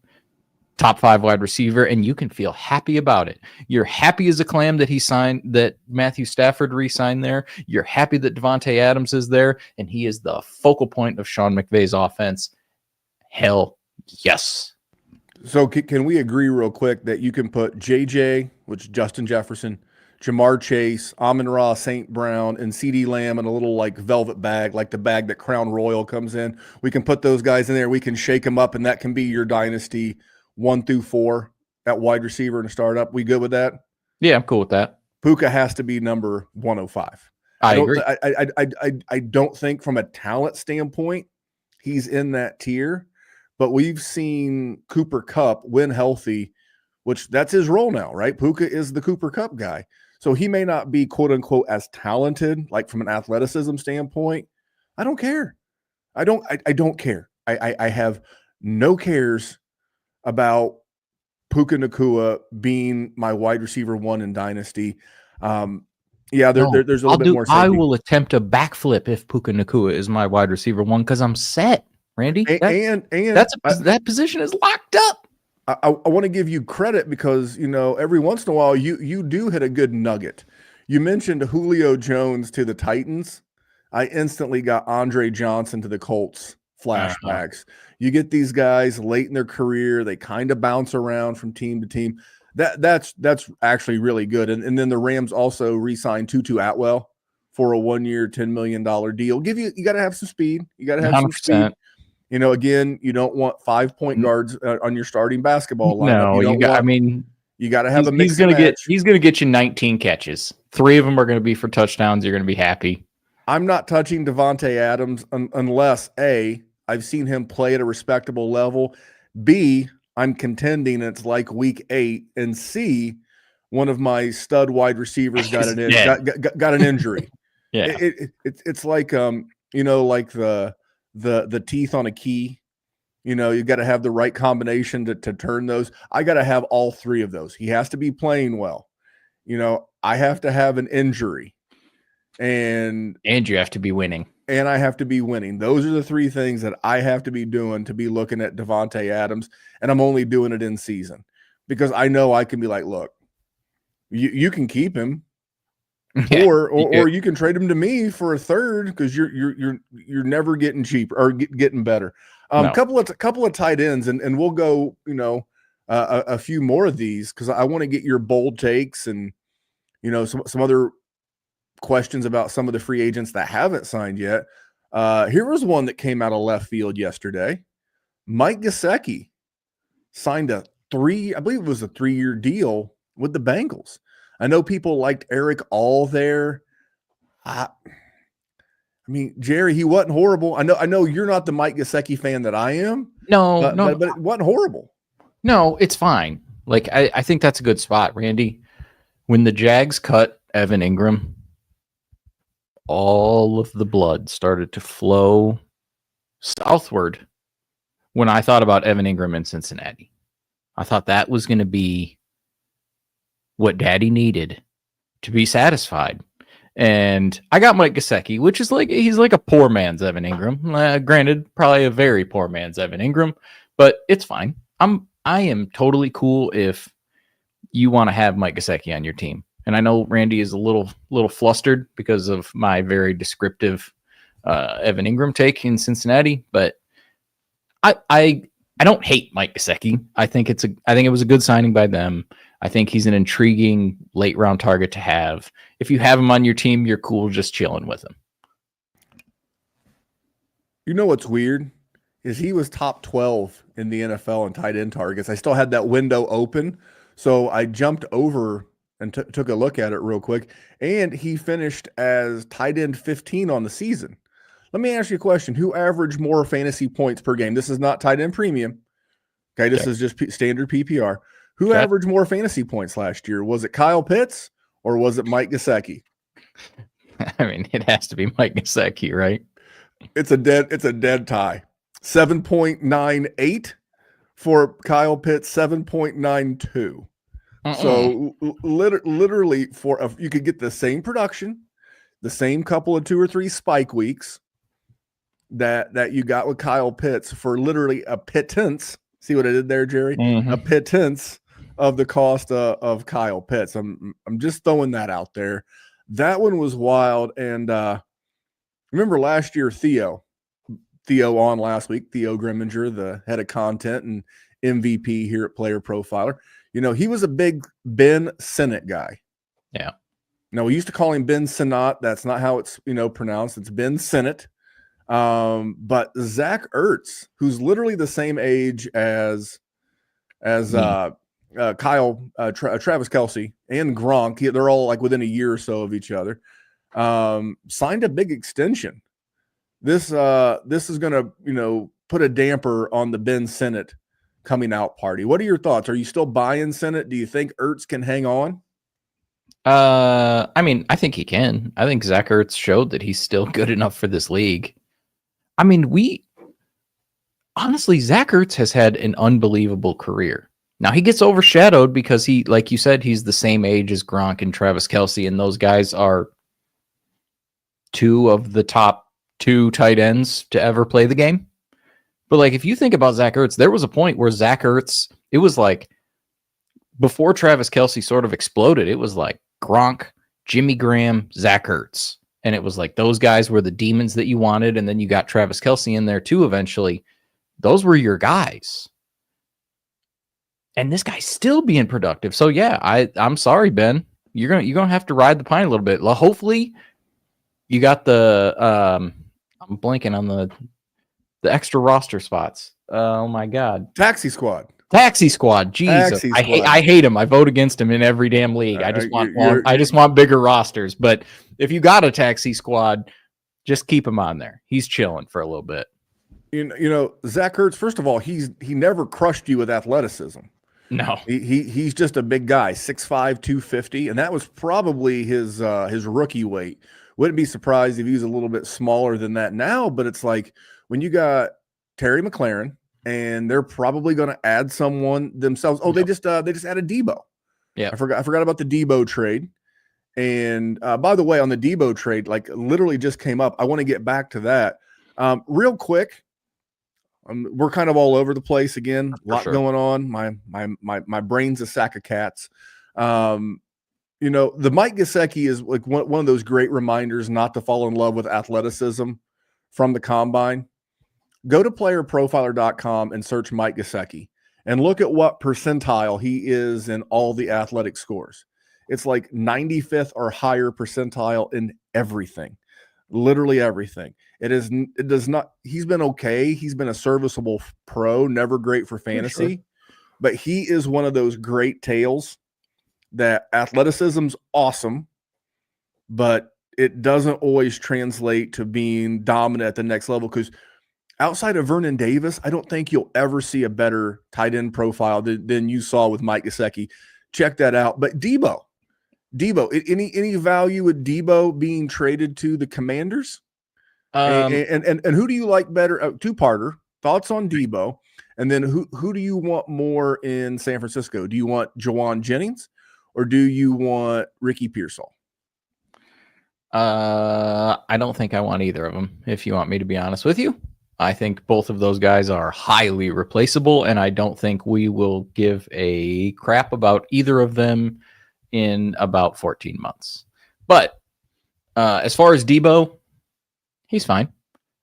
top 5 wide receiver, and you can feel happy about it. You're happy as a clam that he signed, that Matthew Stafford re-signed there. You're happy that Davante Adams is there, and he is the focal point of Sean McVay's offense. Hell yes. So can we agree real quick that you can put JJ, which is Justin Jefferson, Jamar Chase, Amon-Ra St. Brown, and CeeDee Lamb in a little like velvet bag, like the bag that Crown Royal comes in? We can put those guys in there. We can shake them up, and that can be your dynasty 1 through 4 at wide receiver in a startup. We good with that? Yeah, I'm cool with that. Puka has to be number 105. I agree. I don't think from a talent standpoint he's in that tier. But we've seen Cooper Kupp when healthy, which that's his role now, right? Puka is the Cooper Kupp guy. So he may not be, quote unquote, as talented, like from an athleticism standpoint. I don't care. I don't care. I have no cares about Puka Nacua being my wide receiver 1 in Dynasty. There's a little bit more safety. I will attempt a backflip if Puka Nacua is my wide receiver 1 because I'm set. Randy, that position is locked up. I want to give you credit because every once in a while you do hit a good nugget. You mentioned Julio Jones to the Titans. I instantly got Andre Johnson to the Colts Uh-huh. flashbacks. You get these guys late in their career, they kind of bounce around from team to team. That's actually really good. And then the Rams also re-signed Tutu Atwell for a 1-year, $10 million deal. You got to have some speed. You got to have some speed. 100%. You know, again, you don't want 5-point guards on your starting basketball lineup. No, You got to have a mix he's gonna and match. he's gonna get you 19 catches. 3 of them are gonna be for touchdowns. You're gonna be happy. I'm not touching Davante Adams unless A, I've seen him play at a respectable level. B, I'm contending it's like week 8, and C, one of my stud wide receivers got an injury. Yeah, It's like like the teeth on a key. You know, you got to have the right combination to turn those. I got to have all 3 of those. He has to be playing well. You know, I have to have an injury, and you have to be winning. And I have to be winning. Those are the 3 things that I have to be doing to be looking at Davante Adams, and I'm only doing it in season because I know I can be like, look, you can keep him, or you can trade him to me for a third because you're never getting cheaper or getting better. No. Couple of tight ends, and we'll go, a few more of these because I want to get your bold takes and some other questions about some of the free agents that haven't signed yet. Here was one that came out of left field yesterday. Mike Gesicki signed I believe it was a 3-year deal with the Bengals. I know people liked Eric All there. I mean, Jerry, he wasn't horrible. I know you're not the Mike Gesicki fan that I am. No, but it wasn't horrible. No, it's fine. Like I think that's a good spot, Randy. When the Jags cut Evan Ingram, all of the blood started to flow southward when I thought about Evan Ingram in Cincinnati. I thought that was going to be what Daddy needed to be satisfied. And I got Mike Gesicki, which is he's like a poor man's Evan Ingram. Granted, probably a very poor man's Evan Ingram, but it's fine. I am totally cool if you want to have Mike Gesicki on your team. And I know Randy is a little flustered because of my very descriptive Evan Ingram take in Cincinnati, but I don't hate Mike Gesicki. I think it was a good signing by them. I think he's an intriguing late round target to have. If you have him on your team, you're cool just chilling with him. You know what's weird is he was top 12 in the NFL in tight end targets. I still had that window open, so I jumped over and took a look at it real quick, and he finished as tight end 15 on the season. Let me ask you a question. Who averaged more fantasy points per game? This is not tight end premium. Okay, this is just standard PPR. Who averaged more fantasy points last year? Was it Kyle Pitts or was it Mike Gesicki? I mean, it has to be Mike Gesicki, right? It's a dead tie. 7.98 for Kyle Pitts, 7.92. So literally you could get the same production, the same couple of 2 or 3 spike weeks that you got with Kyle Pitts for literally a pittance. See what I did there, Jerry? Mm-hmm. A pittance of the cost of Kyle Pitts. I'm just throwing that out there. That one was wild. And remember last year, Theo on last week, Theo Grimminger, the head of content and MVP here at Player Profiler. He was a big Ben Sinnott guy. Yeah. Now, we used to call him Ben Sinnott. That's not how it's, pronounced. It's Ben Sinnott. But Zach Ertz, who's literally the same age as Travis Kelce and Gronk, they're all like within a year or so of each other, signed a big extension. This is going to, put a damper on the Ben Sinnott coming out party. What are your thoughts? Are you still buying Sinnott? Do you think Ertz can hang on? I mean, I think he can. I think Zach Ertz showed that he's still good enough for this league. I mean, honestly, Zach Ertz has had an unbelievable career. Now, he gets overshadowed because he, like you said, he's the same age as Gronk and Travis Kelce, and those guys are 2 of the top 2 tight ends to ever play the game. But like, if you think about Zach Ertz, there was a point where Zach Ertz, it was like before Travis Kelce sort of exploded, it was like Gronk, Jimmy Graham, Zach Ertz. and it was like those guys were the demons that you wanted, and then you got Travis Kelce in there too eventually. Those were your guys. And this guy's still being productive. So yeah, I'm sorry, Ben. You're gonna have to ride the pine a little bit. Hopefully you got the I'm blanking on the extra roster spots. Oh my god. Taxi squad. Jesus. I hate him. I vote against him in every damn league. I just want bigger rosters. But if you got a taxi squad, just keep him on there. He's chilling for a little bit. You know, Zach Ertz, first of all, he never crushed you with athleticism. No. He's just a big guy, 6'5", 250, and that was probably his rookie weight. Wouldn't be surprised if he was a little bit smaller than that now, but it's like when you got Terry McLaurin, and they're probably going to add someone themselves. Oh, yep. They just added Debo. Yeah, I forgot about the Debo trade. And by the way, on the Debo trade, like literally just came up. I want to get back to that real quick. We're kind of all over the place again. A lot going on. My brain's a sack of cats. You know, the Mike Gesicki is like one of those great reminders not to fall in love with athleticism from the combine. Go to playerprofiler.com and search Mike Gesicki and look at what percentile he is in all the athletic scores. It's like 95th or higher percentile in everything, literally everything. It does not. He's been okay. He's been a serviceable pro, never great for fantasy, but he is one of those great tales that athleticism's awesome, but it doesn't always translate to being dominant at the next level. Because outside of Vernon Davis, I don't think you'll ever see a better tight end profile than you saw with Mike Gesicki. Check that out. But Debo, any value with Debo being traded to the Commanders? And who do you like better? Two-parter thoughts on Debo, and then who do you want more in San Francisco? Do you want Jawan Jennings or do you want Ricky Pearsall? I don't think I want either of them. If you want me to be honest with you, I think both of those guys are highly replaceable, and I don't think we will give a crap about either of them in about 14 months. But as far as Debo, he's fine.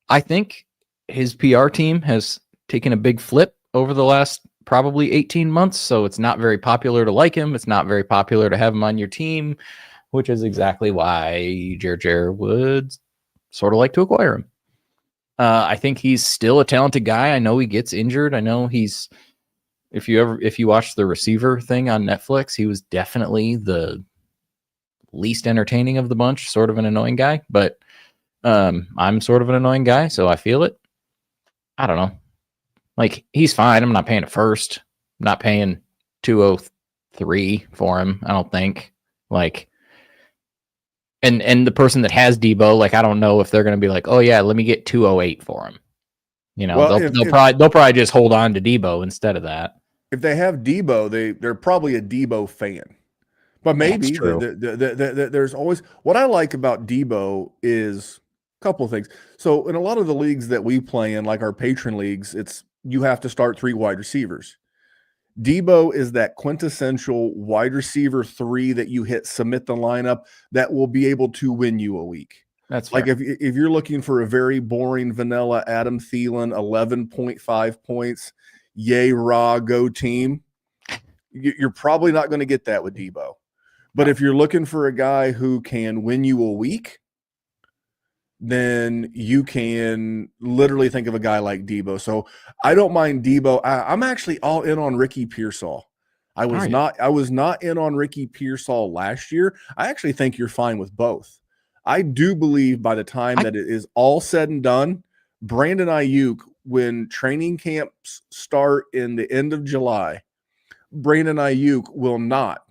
I think his PR team has taken a big flip over the last probably 18 months, so it's not very popular to like him. It's not very popular to have him on your team, which is exactly why Jer would sort of like to acquire him. I think he's still a talented guy. I know he gets injured. I know he's, if you watch the receiver thing on Netflix, he was definitely the least entertaining of the bunch, sort of an annoying guy, but I'm sort of an annoying guy, so I feel it. I don't know. Like, he's fine. I'm not paying a first. I'm not paying 203 for him, I don't think. Like, and the person that has Debo, like, I don't know if they're going to be like, oh yeah, let me get 208 for him. You know, well, they'll probably just hold on to Debo instead of that. If they have Debo, they're probably a Debo fan. But maybe there's always, what I like about Debo is a couple of things. So in a lot of the leagues that we play in, like our patron leagues, you have to start 3 wide receivers. Debo is that quintessential wide receiver 3 that you hit, submit the lineup, that will be able to win you a week. That's like if you're looking for a very boring vanilla Adam Thielen, 11.5 points, yay, rah, go team, you're probably not going to get that with Debo. But if you're looking for a guy who can win you a week, then you can literally think of a guy like Debo. So I don't mind Debo. I'm actually all in on Ricky Pearsall. I was not in on Ricky Pearsall last year. I actually think you're fine with both. I do believe by the time that it is all said and done, Brandon Ayuk, when training camps start in the end of July, Brandon Ayuk will not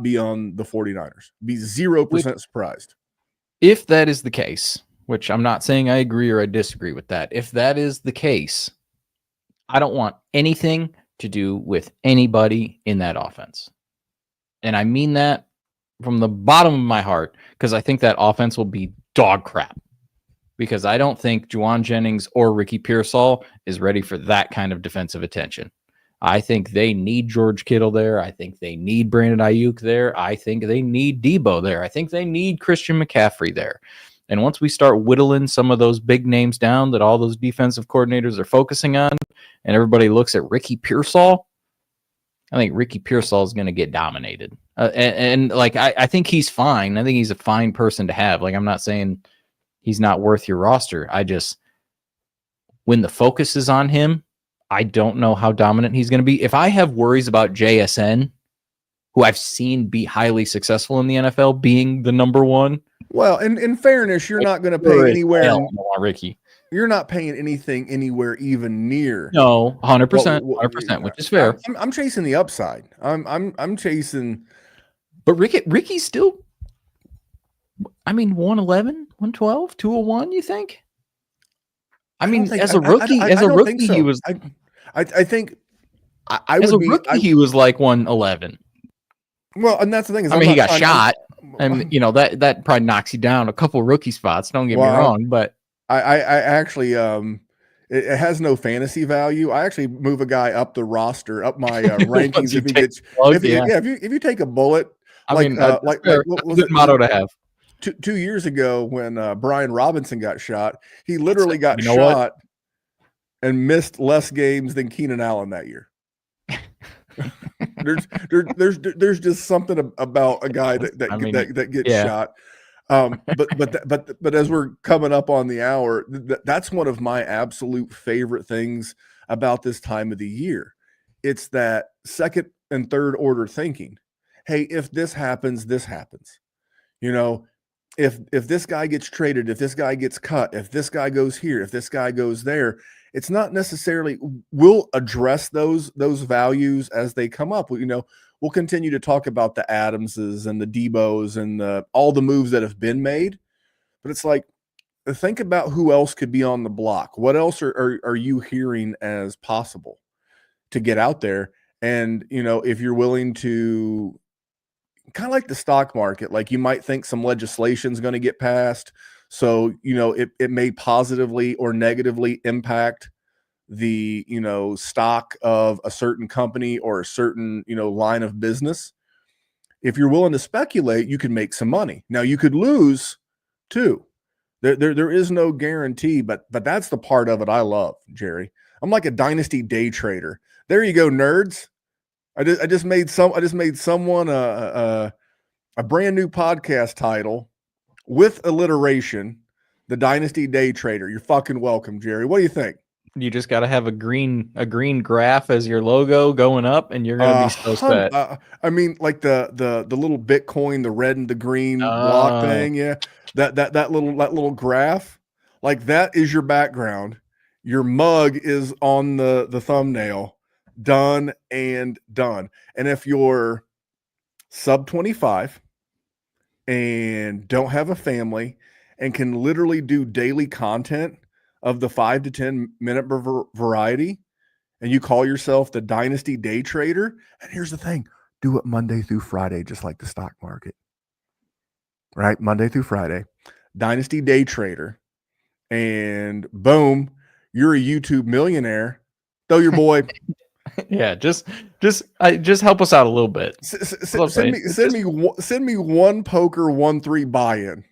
be on the 49ers. Be 0% surprised. If that is the case, which I'm not saying I agree or I disagree with that. If that is the case, I don't want anything to do with anybody in that offense. And I mean that from the bottom of my heart, because I think that offense will be dog crap. Because I don't think Juwan Jennings or Ricky Pearsall is ready for that kind of defensive attention. I think they need George Kittle there. I think they need Brandon Ayuk there. I think they need Debo there. I think they need Christian McCaffrey there. And once we start whittling some of those big names down that all those defensive coordinators are focusing on, and everybody looks at Ricky Pearsall, I think Ricky Pearsall is going to get dominated. I think he's fine. I think he's a fine person to have. Like, I'm not saying he's not worth your roster. When the focus is on him, I don't know how dominant he's going to be. If I have worries about JSN, who I've seen be highly successful in the NFL, being the number one. Well, in fairness, you're not going to pay anywhere. Ricky. You're not paying anything anywhere even near. No, 100%, 100%, which is fair. I'm chasing the upside. I'm chasing. But Ricky's still, 111, 112, 201, you think? As a rookie, he was. I think he was like 111. Well, and that's the thing is, he got shot, and that probably knocks you down a couple rookie spots. Don't get me wrong, but I actually it has no fantasy value. I actually move a guy up the roster, up my rankings if you take a bullet. Good motto to have. 2 years ago, when Brian Robinson got shot, he literally got shot and missed less games than Keenan Allen that year. there's just something about a guy that gets shot. But as we're coming up on the hour, that's one of my absolute favorite things about this time of the year. It's that second and third order thinking. Hey, if this happens, this happens. If this guy gets traded, if this guy gets cut, if this guy goes here, if this guy goes there, it's not necessarily, we'll address those values as they come up. We'll continue to talk about the Adamses and the Debos and all the moves that have been made. But it's like, think about who else could be on the block. What else are you hearing as possible to get out there? And, if you're willing to, kind of like the stock market, like you might think some legislation is going to get passed. So, it may positively or negatively impact the, stock of a certain company or a certain, line of business. If you're willing to speculate, you can make some money. Now you could lose too. There is no guarantee, but that's the part of it I love, Jerry. I'm like a dynasty day trader. There you go, nerds. I just made someone a brand new podcast title with alliteration, the Dynasty Day Trader. You're fucking welcome, Jerry. What do you think? You just got to have a green graph as your logo going up, and you're gonna be so set. Like the little Bitcoin, the red and the green block thing. Yeah, that little graph, like that is your background. Your mug is on the thumbnail. Done and done. And if you're sub 25 and don't have a family and can literally do daily content of the 5 to 10 minute variety, and you call yourself the Dynasty Day Trader, and here's the thing, do it Monday through Friday, just like the stock market, right? Monday through Friday, Dynasty Day Trader, and boom, you're a YouTube millionaire. Throw your boy. Yeah, just help us out a little bit. Send me one poker 1-3 buy-in.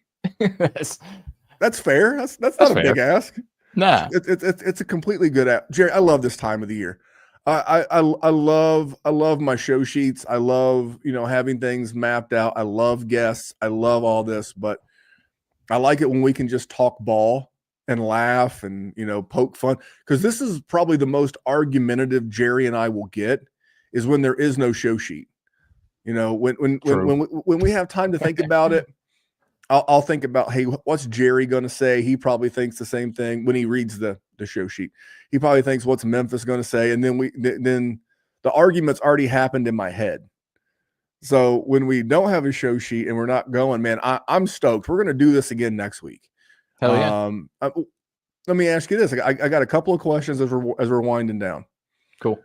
That's fair. That's not a big ask. Nah, it's a completely good app. Jerry, I love this time of the year. I love my show sheets. I love having things mapped out. I love guests. I love all this, but I like it when we can just talk ball and laugh and poke fun, because this is probably the most argumentative Jerry and I will get is when there is no show sheet. When we have time to think about it, I'll think about, hey, what's Jerry going to say? He probably thinks the same thing when he reads the show sheet. He probably thinks, what's Memphis going to say? And then then the argument's already happened in my head. So when we don't have a show sheet and we're not going, man, I'm stoked. We're going to do this again next week. Hell yeah. Let me ask you this. I got a couple of questions as we're winding down. Cool.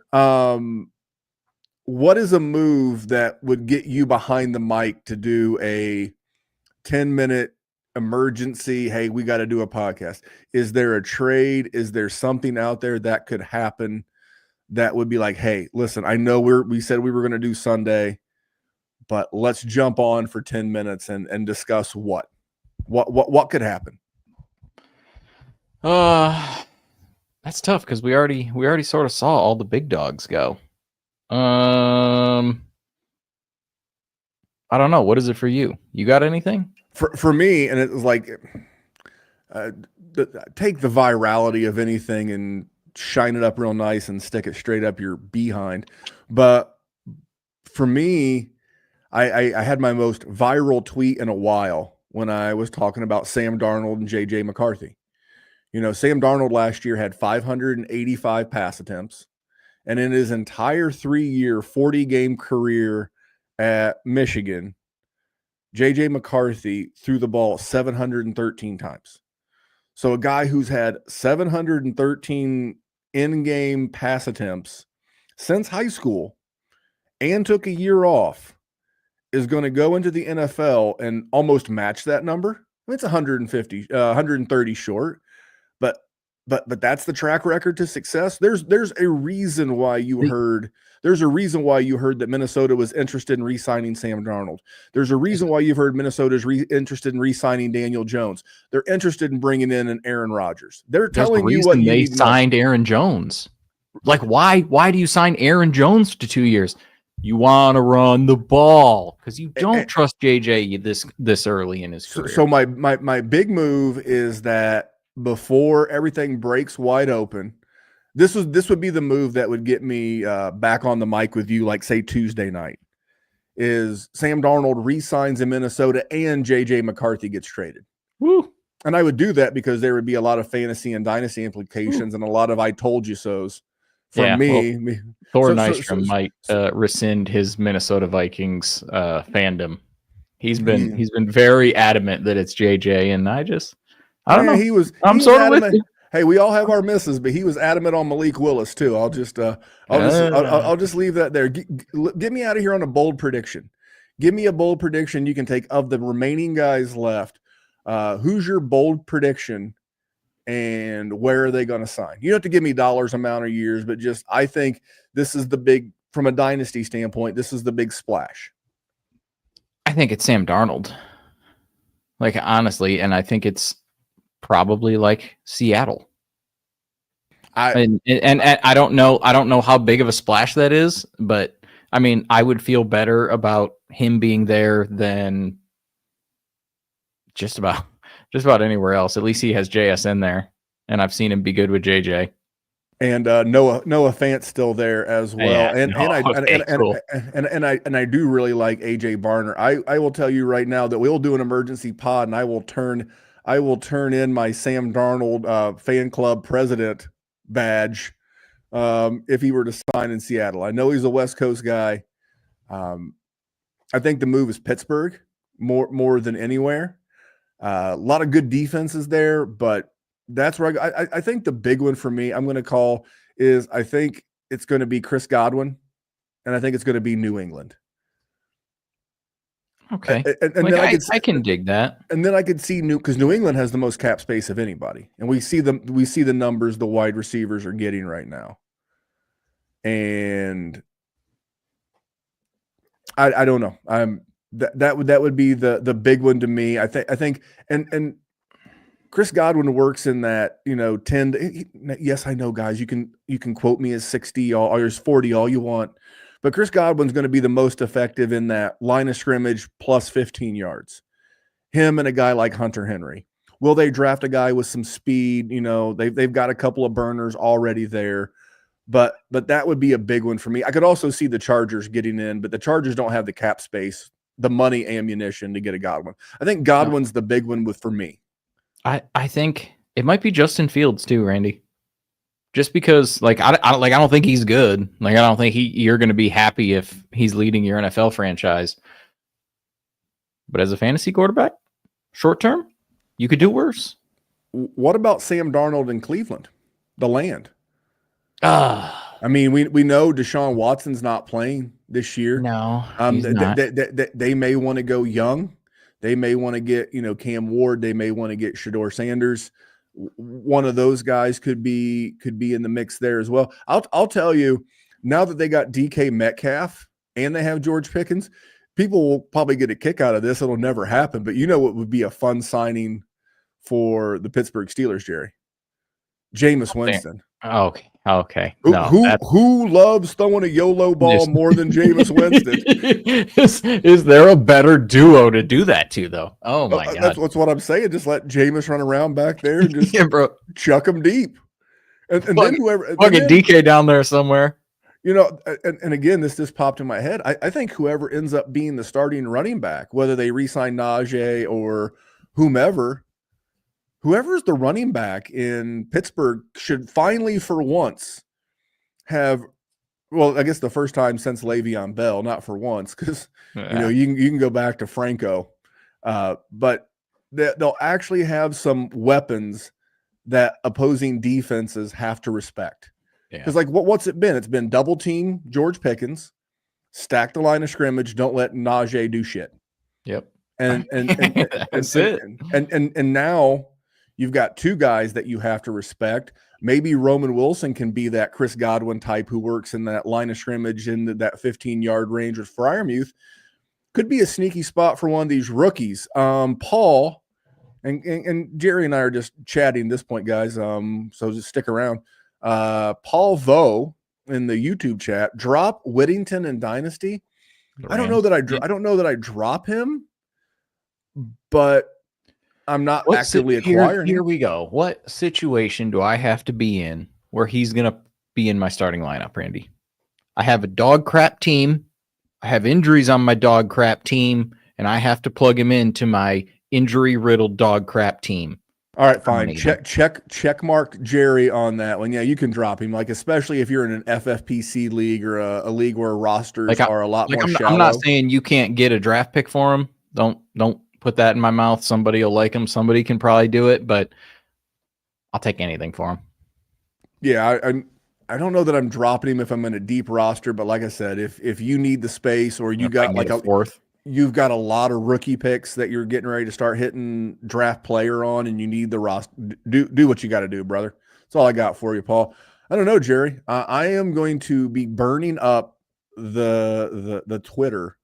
What is a move that would get you behind the mic to do a 10-minute emergency? Hey, we got to do a podcast. Is there a trade? Is there something out there that could happen that would be like, hey, listen, I know we said we were going to do Sunday, but let's jump on for 10 minutes and discuss what could happen. That's tough because we already sort of saw all the big dogs go. I don't know. What is it for you? You got anything? For me, and it was like, take the virality of anything and shine it up real nice and stick it straight up your behind. But for me, I had my most viral tweet in a while when I was talking about Sam Darnold and JJ McCarthy. You know, Sam Darnold last year had 585 pass attempts, and in his entire 3-year, 40-game career at Michigan, JJ McCarthy threw the ball 713 times. So a guy who's had 713 in-game pass attempts since high school and took a year off is going to go into the NFL and almost match that number. I mean, it's 130 short, but that's the track record to success. There's a reason why you heard that Minnesota was interested in re-signing Sam Darnold. There's a reason why you've heard Minnesota's interested in re-signing Daniel Jones. They're interested in bringing in an Aaron Rodgers. They're telling you what they signed Aaron Jones. Like, why do you sign Aaron Jones to 2 years? You want to run the ball because you don't trust JJ this early in his career. So my big move is that before everything breaks wide open, this would be the move that would get me back on the mic with you, like say Tuesday night, is Sam Darnold re-signs in Minnesota and JJ McCarthy gets traded. Woo. And I would do that because there would be a lot of fantasy and dynasty implications and a lot of I told you so's from me. Well, Thor Nystrom might rescind his Minnesota Vikings fandom. He's been very adamant that it's JJ, and I don't know. I'm sort of with you. Hey, we all have our misses, but he was adamant on Malik Willis too. I'll just leave that there. Get me out of here on a bold prediction. Give me a bold prediction you can take of the remaining guys left. Who's your bold prediction, and where are they going to sign? You don't have to give me dollars, amount, or years, but just I think this is the big, from a dynasty standpoint, this is the big splash. I think it's Sam Darnold. Like, honestly, and I think it's probably like Seattle. And I don't know how big of a splash that is, but I mean, I would feel better about him being there than just about anywhere else. At least he has JSN there, and I've seen him be good with JJ. And Noah Fant's still there as well. Yeah, and I do really like AJ Barner. I will tell you right now that we'll do an emergency pod, and I will turn in my Sam Darnold fan club president badge if he were to sign in Seattle. I know he's a West Coast guy. I think the move is Pittsburgh more than anywhere. A lot of good defenses there, but that's where I think the big one for me I'm going to call is I think it's going to be Chris Godwin, and I think it's going to be New England. Okay, and then I can dig that. And then I could see because New England has the most cap space of anybody, and we see the numbers the wide receivers are getting right now, and I don't know. That would be the big one to me. I think and Chris Godwin works in that 10. Yes, I know, guys. You can quote me as 60 or as 40 all you want. But Chris Godwin's going to be the most effective in that line of scrimmage plus 15 yards. Him and a guy like Hunter Henry. Will they draft a guy with some speed? They've got a couple of burners already there. But that would be a big one for me. I could also see the Chargers getting in, but the Chargers don't have the cap space, the money ammunition to get a Godwin. I think Godwin's the big one for me. I think it might be Justin Fields too, Randy. Just because, I don't think he's good. I don't think you're going to be happy if he's leading your NFL franchise. But as a fantasy quarterback, short term, you could do worse. What about Sam Darnold in Cleveland? The land. I mean, we know Deshaun Watson's not playing this year. No, he's not. They may want to go young. They may want to get Cam Ward. They may want to get Shedeur Sanders. one of those guys could be in the mix there as well. I'll tell you, now that they got DK Metcalf and they have George Pickens, people will probably get a kick out of this. It'll never happen, but you know what would be a fun signing for the Pittsburgh Steelers, Jerry? Jameis Winston. Okay. Who loves throwing a YOLO ball more than Jameis Winston? Is there a better duo to do that to, though? Oh my God. That's what I'm saying. Just let Jameis run around back there and just bro. chuck him deep. And then whoever fucking DK down there somewhere. You know, and again, this just popped in my head. I think whoever ends up being the starting running back, whether they re-sign Najee or whomever's the running back in Pittsburgh should finally, for once, have, well, I guess the first time since Le'Veon Bell, not for once, because you know you can go back to Franco, but they'll actually have some weapons that opposing defenses have to respect. Because like what's it been? It's been double team George Pickens, stack the line of scrimmage, don't let Najee do shit. Yep. And that's it. And now you've got two guys that you have to respect. Maybe Roman Wilson can be that Chris Godwin type who works in that line of scrimmage in that 15-yard range with Freiermuth. Could be a sneaky spot for one of these rookies. Paul and Jerry and I are just chatting at this point, guys. So just stick around. Paul Vo in the YouTube chat, drop Whittington in Dynasty. I don't know that I drop him, but I'm not actively acquiring. Here we go. What situation do I have to be in where he's going to be in my starting lineup, Randy? I have a dog crap team. I have injuries on my dog crap team, and I have to plug him into my injury riddled dog crap team. All right, fine. Check mark Jerry on that one. Yeah, you can drop him. Like, especially if you're in an FFPC league or a league where rosters are a lot more shallow. I'm not saying you can't get a draft pick for him. Don't put that in my mouth. Somebody will like him. Somebody can probably do it, but I'll take anything for him. Yeah, I don't know that I'm dropping him if I'm in a deep roster, but like I said, if you need the space or you got like a fourth. You've got a lot of rookie picks that you're getting ready to start hitting draft player on, and you need the roster. Do what you got to do, brother. That's all I got for you, Paul. I don't know, Jerry. I am going to be burning up the Twitter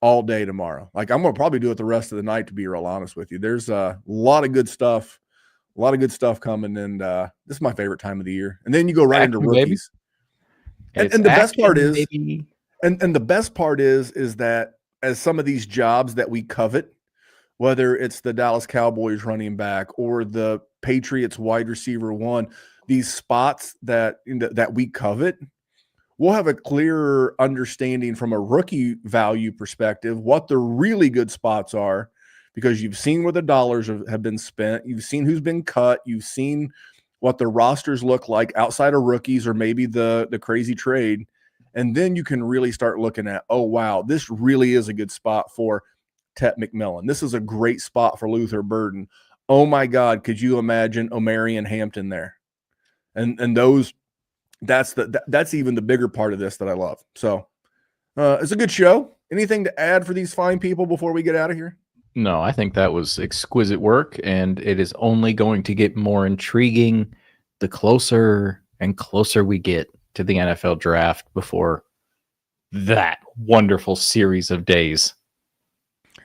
all day tomorrow. Like, I'm going to probably do it the rest of the night, to be real honest with you. There's a lot of good stuff, coming, and this is my favorite time of the year. And then you go right into rookies. And the best part is, and the best part is that as some of these jobs that we covet, whether it's the Dallas Cowboys running back or the Patriots wide receiver one, these spots that we covet, we'll have a clearer understanding from a rookie value perspective what the really good spots are, because you've seen where the dollars have been spent, you've seen who's been cut, you've seen what the rosters look like outside of rookies or maybe the crazy trade. And then you can really start looking at, oh, wow, this really is a good spot for Tet McMillan. This is a great spot for Luther Burden. Oh, my God, could you imagine Omarion Hampton there? And that's even the bigger part of this that I love. So it's a good show. Anything to add for these fine people before we get out of here? No, I think that was exquisite work, and it is only going to get more intriguing the closer and closer we get to the NFL draft before that wonderful series of days.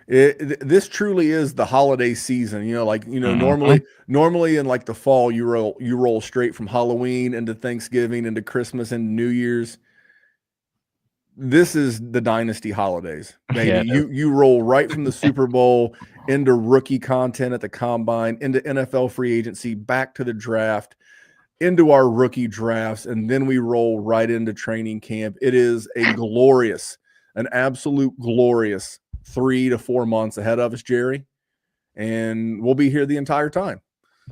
This truly is the holiday season. Normally in like the fall, you roll straight from Halloween into Thanksgiving into Christmas and New Year's. This is the Dynasty holidays, baby. Yeah, you roll right from the Super Bowl into rookie content at the combine, into NFL free agency, back to the draft, into our rookie drafts, and then we roll right into training camp. It is an absolute glorious 3 to 4 months ahead of us, Jerry, and we'll be here the entire time.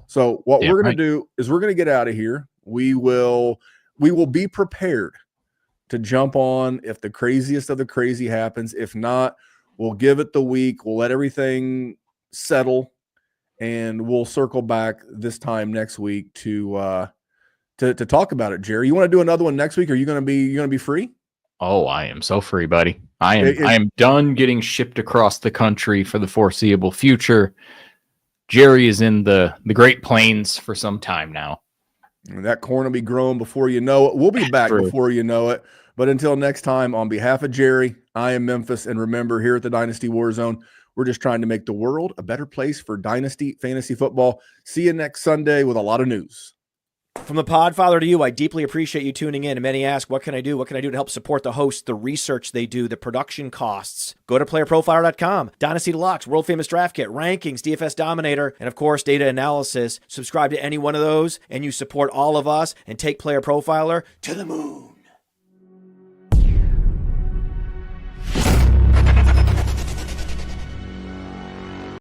So what we're going to do is we're going to get out of here. We will be prepared to jump on if the craziest of the crazy happens. If not, we'll give it the week. We'll let everything settle, and we'll circle back this time next week to talk about it. Jerry, you want to do another one next week? Are you going to be free? Oh, I am so free, buddy. I am done getting shipped across the country for the foreseeable future. Jerry is in the Great Plains for some time now. And that corn will be growing before you know it. We'll be back True. before you know it. But until next time, on behalf of Jerry, I am Memphis. And remember, here at the Dynasty Warzone, we're just trying to make the world a better place for Dynasty fantasy football. See you next Sunday with a lot of news. From the Podfather to you, I deeply appreciate you tuning in. And many ask, what can I do? What can I do to help support the hosts, the research they do, the production costs? Go to playerprofiler.com, Dynasty Deluxe, World Famous Draft Kit, Rankings, DFS Dominator, and of course, data analysis. Subscribe to any one of those, and you support all of us and take Player Profiler to the moon.